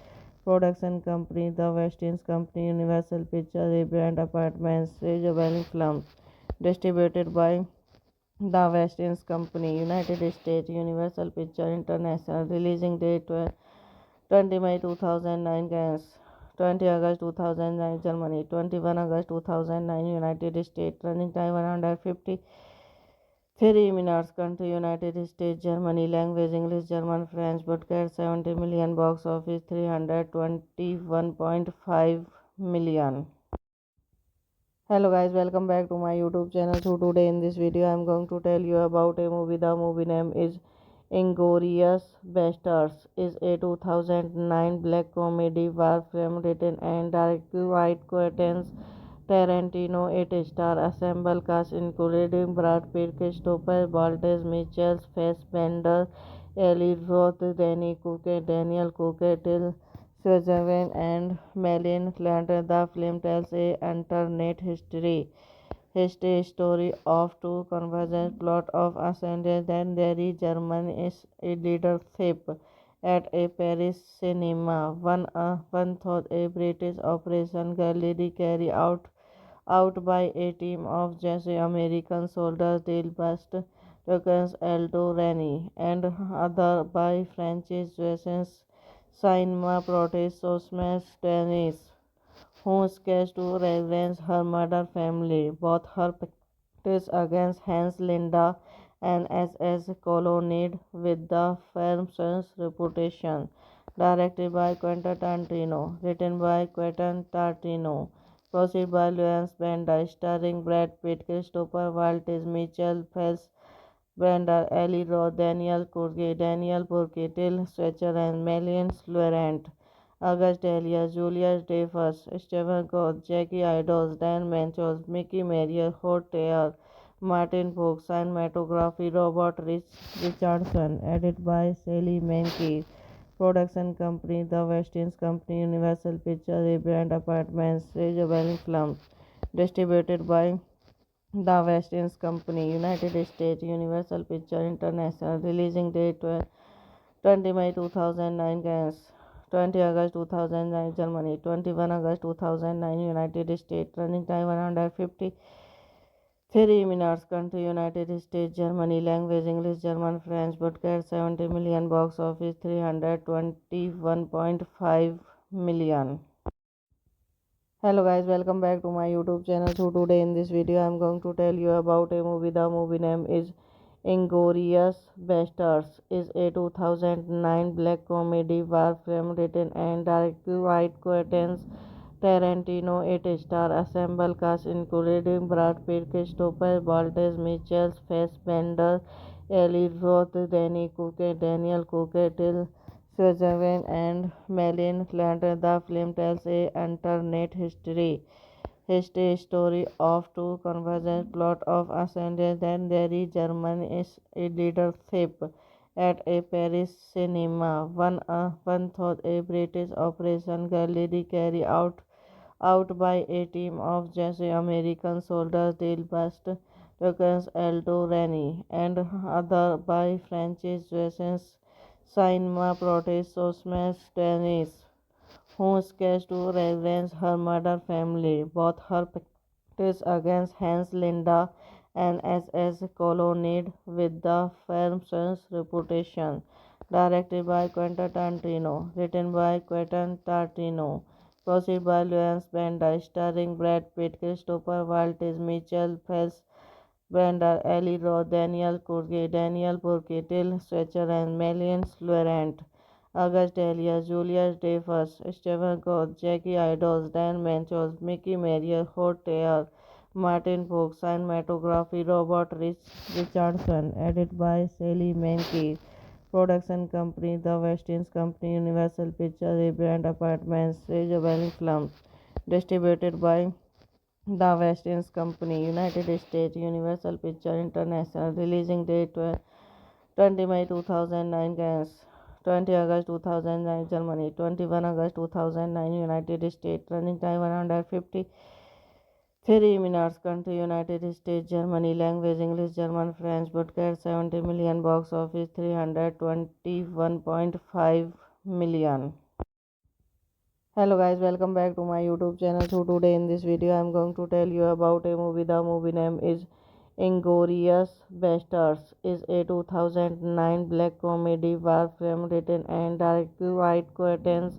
S1: production company The West Indies Company, Universal Pictures, Rebrand Apartments, Rejabelling Films, distributed by The West Indies Company, United States, Universal Pictures International, releasing date 20 May 2009, Cannes, 20 August 2009, Germany, 21 August 2009, United States, running time 150 3 minutes, country United States, Germany, language English, German, French, broadcast 70 million, box office 321.5 million. Hello guys, welcome back to my YouTube channel. So today in this video I am going to tell you about a movie. The movie name is Inglourious Basterds. Is a 2009 black comedy war film written and directed by Quentin Tarantino. It stars ensemble cast including Brad Pitt, Christopher Waltz, Michael Fassbender, Eli Roth, Daniel Cooke, Till Schweizer, and Marion Cotillard. The film tells a alternate history story of two convergent plot of ascendant that there is German is a leadership at a Paris cinema. One thought a British operation Galilee carried out by a team of Jesse American soldiers Delbast Lucas Aldo Rani and other by Francis Jussens Cinema Protest Sosmas Dennis who sketched to reverence her murder family. Both her practice against Hans Linda and SS Colonnade with the film's reputation. Directed by Quentin Tarantino, written by Quentin Tarantino, produced by Lawrence Bender, starring Brad Pitt, Christopher Waltz, Michael Fassbender, Eli Roth, Daniel Burke, Till Schweizer, and Marion Laurent. August Dahlia, Julius Dreyfus, Stephen Gould, Jackie Idols, Dan Manchos, Mickey Marier, Holt Martin Fox, cinematography Robert Richardson, edited by Sally Menke, production company The West Indies Company, Universal Pictures, Rebrand Apartments, Rejabelling Films, distributed by The West Indies Company, United States, Universal Pictures International, releasing date 20 May 2009, Cannes, 20 August 2009, Germany, 21 August 2009, United States, running time 150 3 minutes, country United States, Germany, language English, German, French, broadcast 70 million, box office 321.5 million. Hello guys, welcome back to my YouTube channel. So today in this video I am going to tell you about a movie. The movie name is Inglourious Basterds. Is a 2009 black comedy war film written and directed by Quentin Tarantino. It stars ensemble cast including Brad Pitt, Christopher Waltz, Michael Fassbender, Eli Roth, Daniel Cooke, Till Schweizer, and Marion Cotillard. The film tells a alternate history story of two convergent plot of ascendant that there is German is a leadership at a Paris cinema. One thought a British operation Galilee carried out by a team of Jesse American soldiers Delbast Lucas Aldo Rani and other by Francis Jussens Cinema Protest Sosmas Dennis who sketched to reverence her murder family. Both her practice against Hans Linda and SS Colonnade with the film's reputation. Directed by Quentin Tarantino, written by Quentin Tarantino, produced by Lawrence Bender, starring Brad Pitt, Christopher Waltz, Michael Fassbender, Eli Roth, Daniel Burke, Till Schweizer, and Marion Laurent. August Dahlia, Julius Dreyfus, Stephen Gould, Jackie Idols, Dan Manchos, Mickey Marier, Holt Martin Fox, cinematography Robert Richardson, edited by Sally Menke, Production company The West Indies Company, Universal Pictures, Rebrand Apartments, Rejuvenating Films. Distributed by The West Indies Company, United States, Universal Pictures International. Releasing date 20 May 2009, France. 20 August 2009, Germany. 21 August 2009, United States. Running time 153 minutes. Country United States, Germany. Language English, German, French. Broadcast 70 million. Box office 321.5 million. Hello guys, welcome back to my YouTube channel. So today in this video I am going to tell you about a movie. The movie name is Inglourious Basterds. Is a 2009 black comedy war film written and directed by Quentin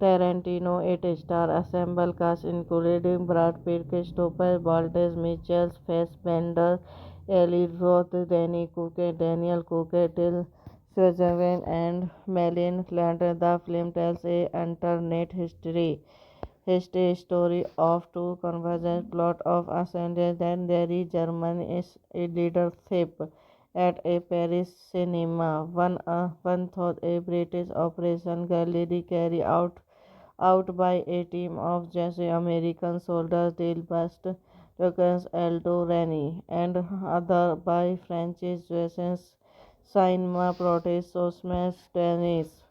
S1: Tarantino. It stars assemble cast including Brad Pitt, Christopher Waltz, Michael Fassbender, Eli Roth, Daniel Cooke, Till Switzerland and Malin Flanders. The film tells a alternate history story of two convergent plot of ascendant and Derry German is a leadership at a Paris cinema. One thought a British operation gallantly carried out by a team of Jesse American soldiers Delbast Tuckers Aldo Rani and other by Francis Jussens Cinema protest Sosmas Dennis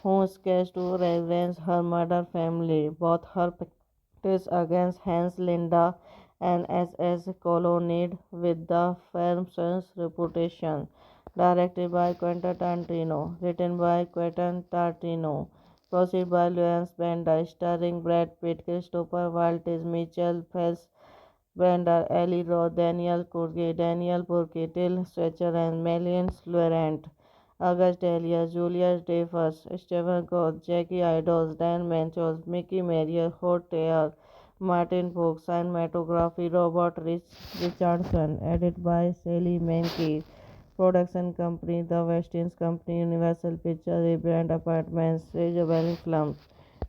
S1: who sketched to revenge her murder family. Both her practice against Hans Linda and SS colonnade with the firm's reputation. Directed by Quentin Tarantino, written by Quentin Tarantino, produced by Lawrence Bender, starring Brad Pitt, Christopher Waltz, Michael Fassbender, Eli Roth, Daniel Burke, Till Switzer, and Malin Laurent. August Dahlia, Julius Dreyfus, Stephen Gould, Jackie Idols, Dan Manchos, Mickey Marier, Hotel, Martin Fox, cinematography, Richardson, edited by Sally Menke. Production company The West Indies Company, Universal Pictures, Rebrand Apartments, Rejuvenating Films.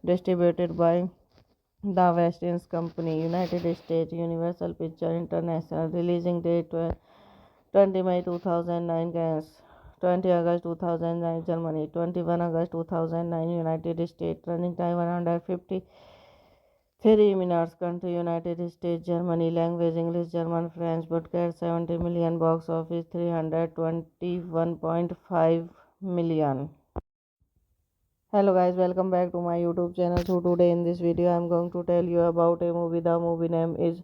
S1: Distributed by The West Indies Company, United States, Universal Pictures International. Releasing date 20 May 2009, France. 20 August 2009, Germany. 21 August 2009, United States. Running time 153 minutes. Country United States, Germany. Language English, German, French. Broadcast 70 million. Box office 321.5 million. Hello guys, welcome back to my YouTube channel. So today in this video I am going to tell you about a movie. The movie name is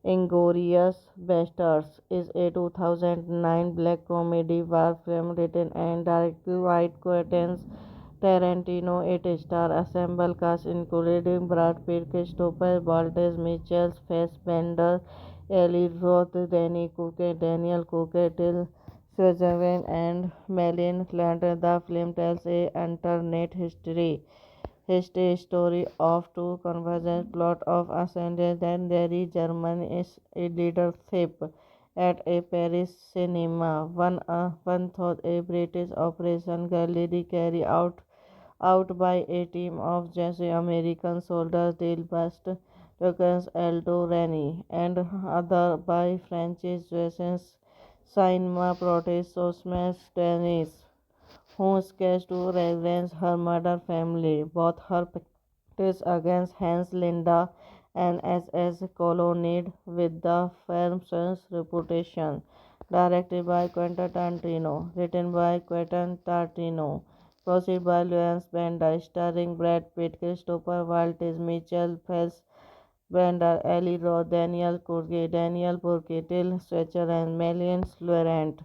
S1: Inglourious Basterds. Is a 2009 black comedy war film written and directed by Quentin Tarantino. It stars assemble cast including Brad Pitt, Christopher Waltz, Michael Fassbender, Eli Roth, Daniel Cooke, Till Switzerland and Malin Flanders. The film tells a alternate history story of two convergent plot of ascendant and Derry German is a leadership at a Paris cinema. One thought a British operation gallantly carried out by a team of Jesse American soldiers Delbast Tuckers Aldo Rani and other by Francis Jussens Cinema protest Sosmas Dennis who sketched to revenge her murder family. Both her practice against Hans Linda and SS colonnade with the firm's reputation. Directed by Quentin Tarantino, written by Quentin Tarantino, produced by Lawrence Bender, starring Brad Pitt, Christopher Waltz, Michael Fassbender, Eli Roth, Daniel Burke, Till Switzer, and Malin Laurent.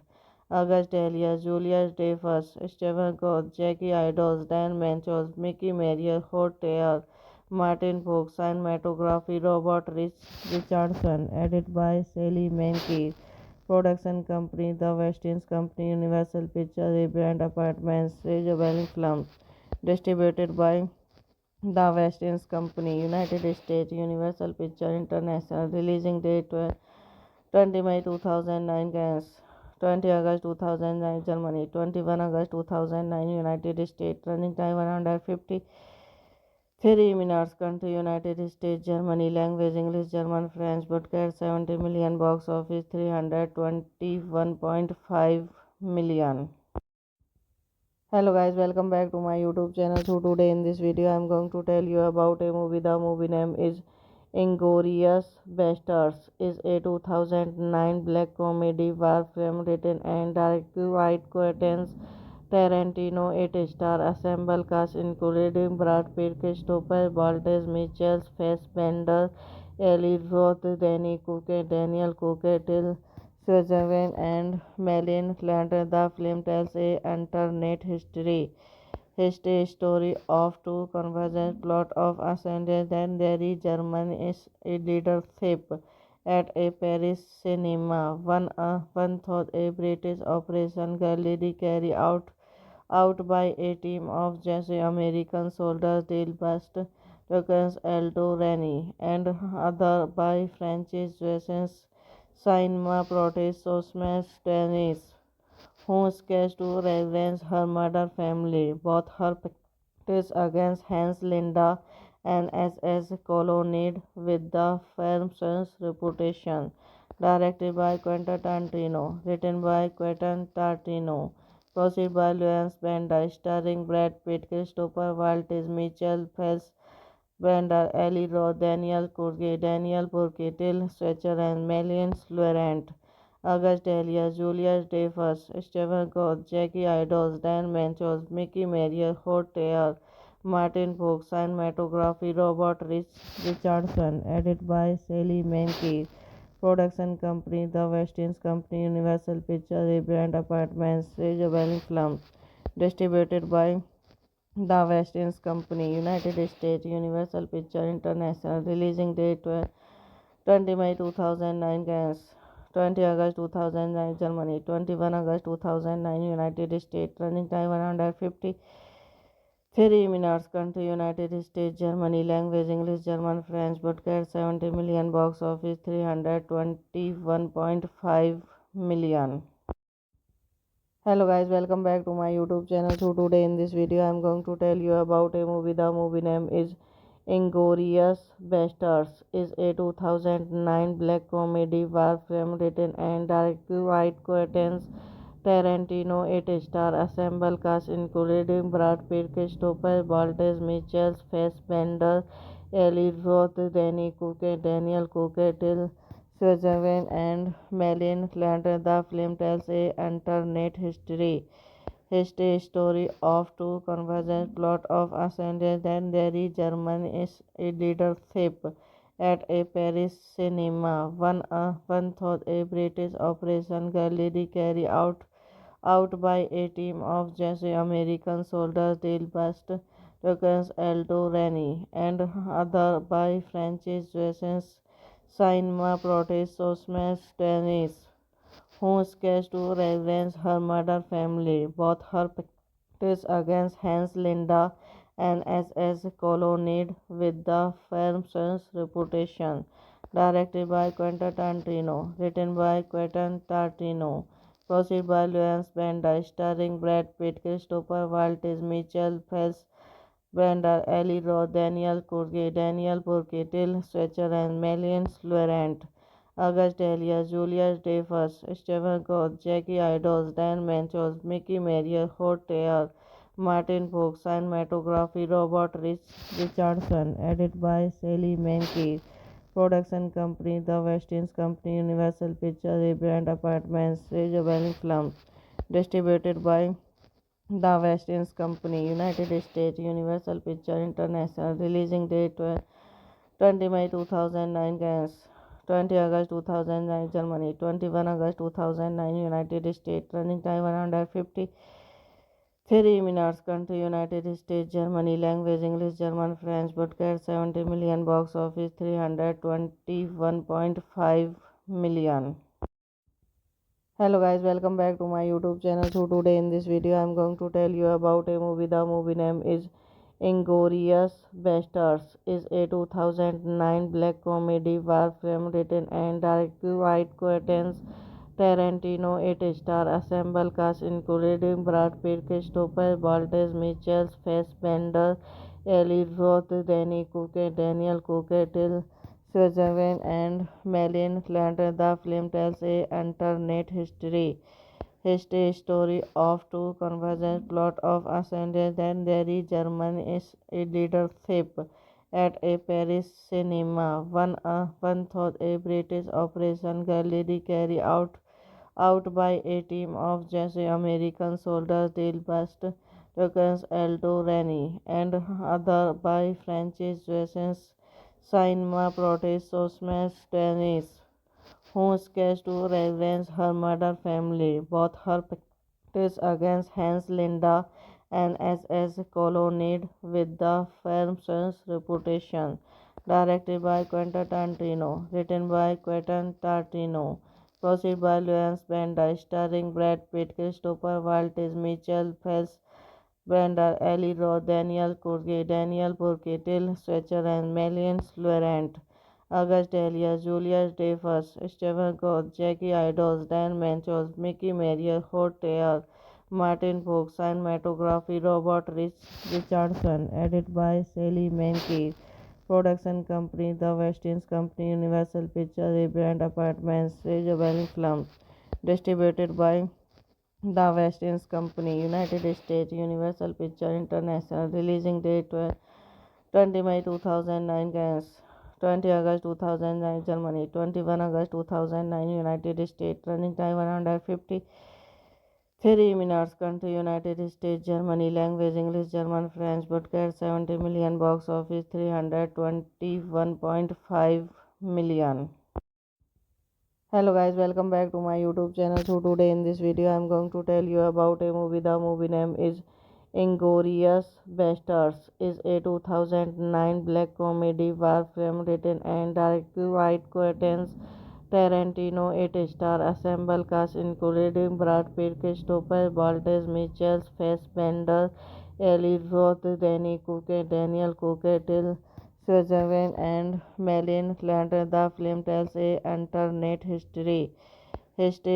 S1: August Dahlia, Julius Dreyfus, Stephen Gould, Jackie Idols, Dan Manchos, Mickey Marier, Hotel, Martin Fox, cinematography, Richardson, edited by Sally Menke. Production company The West Indies Company, Universal Pictures, Rebrand Apartments, Rejuvenating Films. Distributed by The West Indies Company, United States, Universal Pictures International. Releasing date 20 May 2009, France. 20 August 2009, Germany. 21 August 2009, United States. Running time 153 minutes. Country United States, Germany. Language English, German, French. Broadcast 70 million. Box office 321.5 million. Hello guys, welcome back to my YouTube channel. So today in this video I am going to tell you about a movie. The movie name is Inglourious Basterds. Is a 2009 black comedy war film written and directed by Quentin Tarantino. It stars ensemble cast including Brad Pitt, Christopher Waltz, Michael Fassbender, Eli Roth, Danny Cook, Daniel Cook, Till Switzerland and Malin Flanders. The film tells a alternate history story of two convergent plot of ascendance and their German is a leadership at a Paris cinema. One thought a British operation galley carried out by a team of just American soldiers Delbast Lucas Aldo Rani and other by Francis Jussens Cinema protest Sosmas Dennis who sketched to reverence her murder family. Both her practice against Hans Linda and SS colonnade with the firm's reputation. Directed by Quentin Tarantino, written by Quentin Tarantino, produced by Lawrence Bender, starring Brad Pitt, Christopher Waltz, Michael Fassbender, Eli Roth, Daniel Burke, Till Switzer, and Marion Laurent. August Dahlia, Julius Dreyfus, Stephen Gould, Jackie Idols, Dan Manchos, Mickey Marier, Hot Taylor, Martin Fox, cinematography Robert Richardson, edited by Sally Menke, production company The West Indies Company, Universal Pictures, Brand Apartments, Rage Films, distributed by The West Indies Company, United States, Universal Pictures International, releasing date 20 May 2009, France, 20 August 2009, Germany, 21 August 2009, United States, running time 153 minutes, country United States, Germany, language English, German, French, broadcast 70 million, box office 321.5 million. Hello guys, welcome back to my YouTube channel. So today in this video I am going to tell you about a movie. The movie name is Inglourious Basterds. Is a 2009 black comedy war film written and directed by Quentin Tarantino. It stars ensemble cast including Brad Pitt, Christopher Waltz, Michael Fassbender, Eli Roth, Danny Cook, Daniel Cook, Till Switzerland and Malin Flanders. The film tells a alternate history story of two convergent plot of ascendance and their German is a leadership at a Paris cinema. One thought a British operation galley carried out by a team of just American soldiers Delbast Lucas Aldo Rani and other by Francis Jussens Cinema protest Sosmas Dennis who sketched to reverence her murder family. Both her practice against Hans Linda and SS colonnade with the firm's reputation. Directed by Quentin Tarantino, written by Quentin Tarantino, produced by Lawrence Bender, starring Brad Pitt, Christopher Waltz, Michael Fassbender, Eli Roth, Daniel Burke, Till Switzer, and Marion Laurent. August Dahlia, Julius Dreyfus, Stephen Gould, Jackie Idols, Dan Manchos, Mickey Marier, Hot Taylor, Martin Fox, cinematography Robert Richardson, edited by Sally Menke, production company The West Indies Company, Universal Pictures, Brand Apartments, Rage Films, distributed by The West Indies Company, United States, Universal Pictures International, releasing date 20 May 2009, France, 20 August 2009, Germany, 21 August 2009, United States, running time 153 minutes, country United States, Germany, language English, German, French, broadcast 70 million, box office 321.5 million. Hello guys, welcome back to my YouTube channel. So today in this video I am going to tell you about a movie. The movie name is Inglourious Basterds. Is a 2009 black comedy war film written and directed by Quentin Tarantino. It stars ensemble cast including Brad Pitt, Christopher Waltz, Michael Fassbender, Eli Roth, Danny Cook, Daniel Cook, Till Switzerland and Malin Flanders. The film tells a alternate history story of two convergent plot of ascendant then there is German is a leadership at a Paris cinema. One thought a British operation gallery carried out by a team of Jesse American soldiers Del Bast, Lucas Aldo Rani, and other by Francis Jussens, Cinema Protest Sosmas Dennis, who sketched to reverence her murder family, both her practice against Hans Linda and SS colonnade with the firm's reputation. Directed by Quentin Tarantino, written by Quentin Tarantino, produced by Lawrence Bender, starring Brad Pitt, Christopher Waltz, Mitchell Phelps, Bender, Eli Roth, Daniel Burke, Till Switzer, and Melian Laurent. August Dahlia, Julius Dreyfus, Stephen Gould, Jackie Idols, Dan Manchos, Mickey Marier, Hot Tear, Martin Fox, cinematography Robert Richardson, edited by Sally Menke. Production company The West Indies Company, Universal Pictures, A Brand Apartments, Ravenswood Films. Distributed by The West Indies Company, United States, Universal Pictures International. Releasing date 20 May 2009, France. 20 August 2009, Germany. 21 August 2009, United States. Running time 153 minutes. Country United States, Germany. Language English, German, French. Broadcast 70 million. Box office 321.5 million. Hello guys, welcome back to my YouTube channel. So today in this video I am going to tell you about a movie. The movie name is Inglourious Basterds. Is a 2009 black comedy war film written and directed by Quentin Tarantino. It stars ensemble cast including Brad Pitt, Christopher Waltz, Michael Fassbender, Eli Roth, Danny Cook, Daniel Cook, Till Switzerland, and Malin Flanders. The film tells a alternate history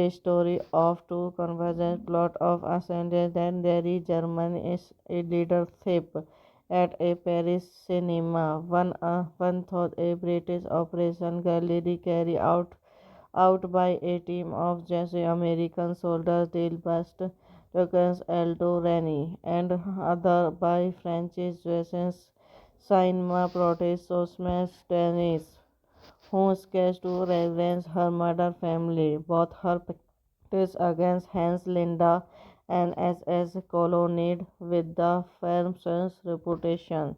S1: story of two convergent plot of ascendance then there is German is a leadership at a Paris cinema. One thought a British operation gallery carried out by a team of Jesse American soldiers Del Bast, Lucas Aldo Rani, and other by Francis Jussens, Cinema Protest Sosmas Dennis, who sketched to reverence her murder family, both her practice against Hans Linda and SS colonnade with the firm's reputation.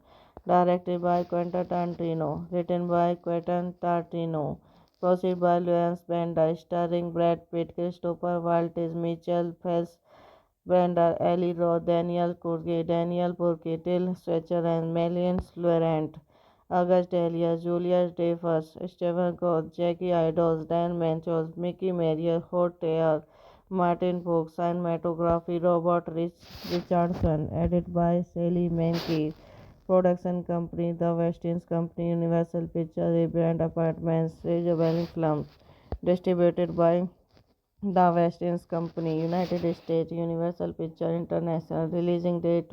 S1: Directed by Quentin Tarantino, written by Quentin Tarantino, produced by Lawrence Bender, starring Brad Pitt, Christopher Waltz, Mitchell Phelps, Bender, Eli Roth, Daniel Burke, Till Switzer, and Melian Laurent. August Dahlia, Julius Dreyfus, Stephen Gould, Jackie Idols, Dan Manchos, Mickey Marier, Hot Tear, Martin Fox, cinematography Robert Richardson, edited by Sally Menke. Production company The West Indies Company, Universal Pictures, A Brand Apartments, Ravenswood Films. Distributed by The West Indies Company, United States, Universal Pictures International. Releasing date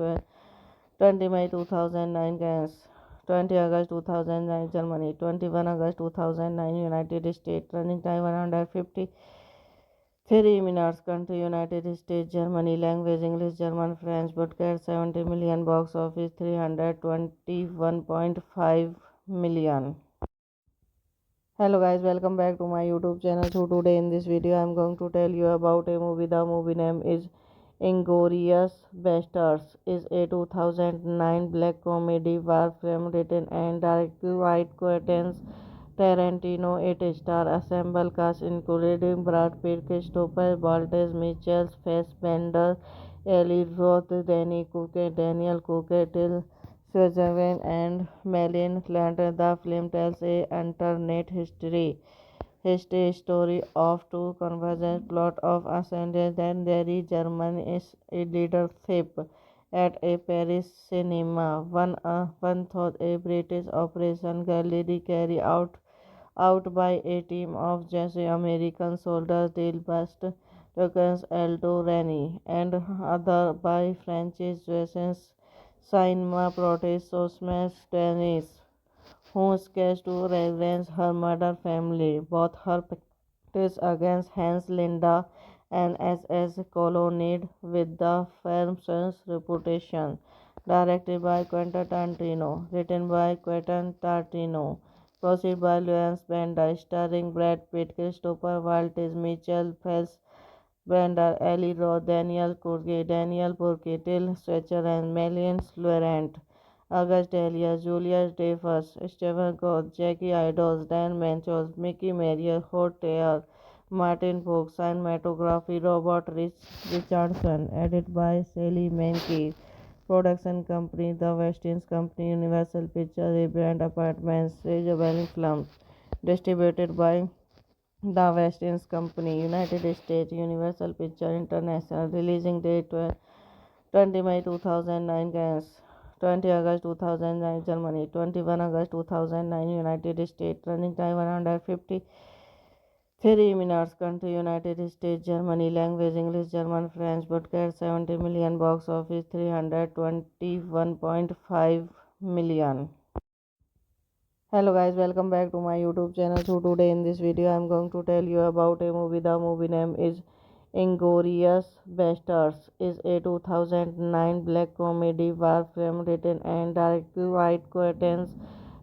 S1: 20 May 2009, France. 20 August 2009, Germany. 21 August 2009, United States. Running time 153 minutes. Country United States, Germany. Language English, German, French. Broadcast 70 million. Box office 321.5 million. Hello guys, welcome back to my YouTube channel. So today in this video I am going to tell you about a movie. The movie name is Inglourious Basterds. Is a 2009 black comedy war film written and directed by Quentin Tarantino. It stars ensemble cast including Brad Pitt, Christopher Waltz, Michael Fassbender, Eli Roth, Danny Cook, Daniel Cook, Till Switzerland, and Malin Flanders. The film tells a alternate history story of two convergent plot of ascendance then there is German is a leadership at a Paris cinema. One thought a British operation gallery carried out by a team of Jesse American soldiers Del Bast, Lucas Aldo Rani, and other by Francis Jussens, Cinema Protest Sosmas Dennis, who sketched to reverence her murder family, both her practice against Hans Linda and SS Colonnade with the film's reputation. Directed by Quentin Tarantino, written by Quentin Tarantino, produced by Lawrence Bender, starring Brad Pitt, Christopher Waltz, Mitchell Phelps, Bender, Eli Roth, Daniel Burke, Till Switzer, and Melian Laurent. August Delia, Julius Dreyfus, Stephen Gould, Jackie Idols, Dan Manchos, Mickey Marier, Hotel, Martin Fox, cinematography, Richardson, edited by Sally Menke, production company, The West Indies Company, Universal Pictures, Rebrand Apartments, Rejabelli Films, distributed by The West Indies Company, United States, Universal Pictures International, releasing date 20 May 2009, France, 20 August 2009, Germany, 21 August 2009, United States, running time 153 minutes, country, United States, Germany, language, English, German, French, broadcast 70 million, box office 321.5 million. Hello guys, welcome back to my YouTube channel. So today in this video I am going to tell you about a movie. The movie name is Inglourious Basterds. Is a 2009 black comedy war film written and directed by Quentin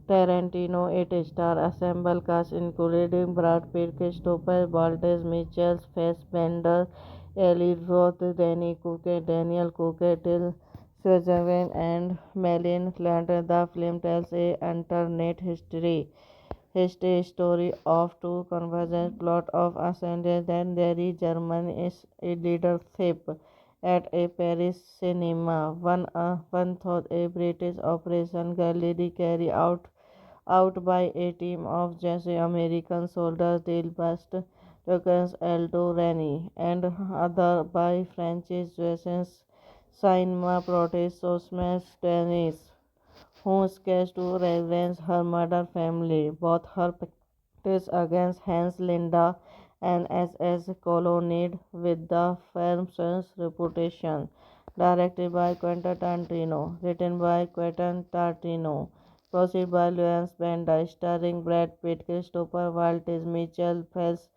S1: Tarantino. It stars ensemble cast including Brad Pitt, Christopher Waltz, Michael Fassbender, Eli Roth, Daniel Cooke, Till Switzerland, and Malin Clanton. The film tells a alternate history story of two convergent plot of ascendant and their German is a leadership at a Paris cinema. One thought a British operation Galilee carried out by a team of Jesse American soldiers Dale Bust, Lucas Aldo Rani, and other by Francis Jussens Cinema protest Sosmas Dennis, who sketched to reverence her murder family, both her practice against Hans Linda and SS Colonnade with the film's reputation. Directed by Quentin Tarantino, written by Quentin Tarantino, produced by Lawrence Bender, starring Brad Pitt, Christopher Waltz, Mitchell Phelps,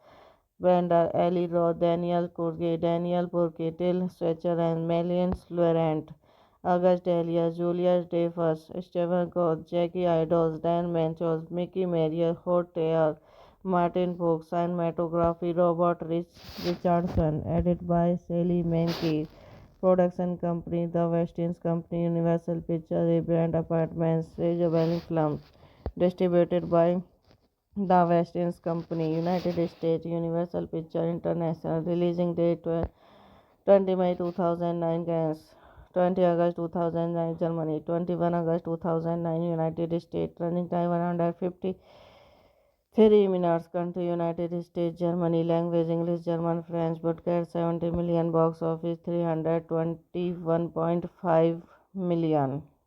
S1: Bender, Eli Roth, Daniel Burke, Till Switzer, and Melian Laurent. August Delia, Julius Dreyfus, Stephen Gould, Jackie Idols, Dan Manchos, Mickey Marier, Hotel, Martin Fox, cinematography, Richardson, edited by Sally Menke, production company, The West Indies Company, Universal Pictures, Rebrand Apartments, Rejabelli Films, distributed by The West Indies Company, United States, Universal Pictures International, releasing date 20 May 2009, France, 20 August 2009, Germany, 21 August 2009, United States, running time 153 minutes, country, United States, Germany, language, English, German, French, broadcast 70 million, box office 321.5 million.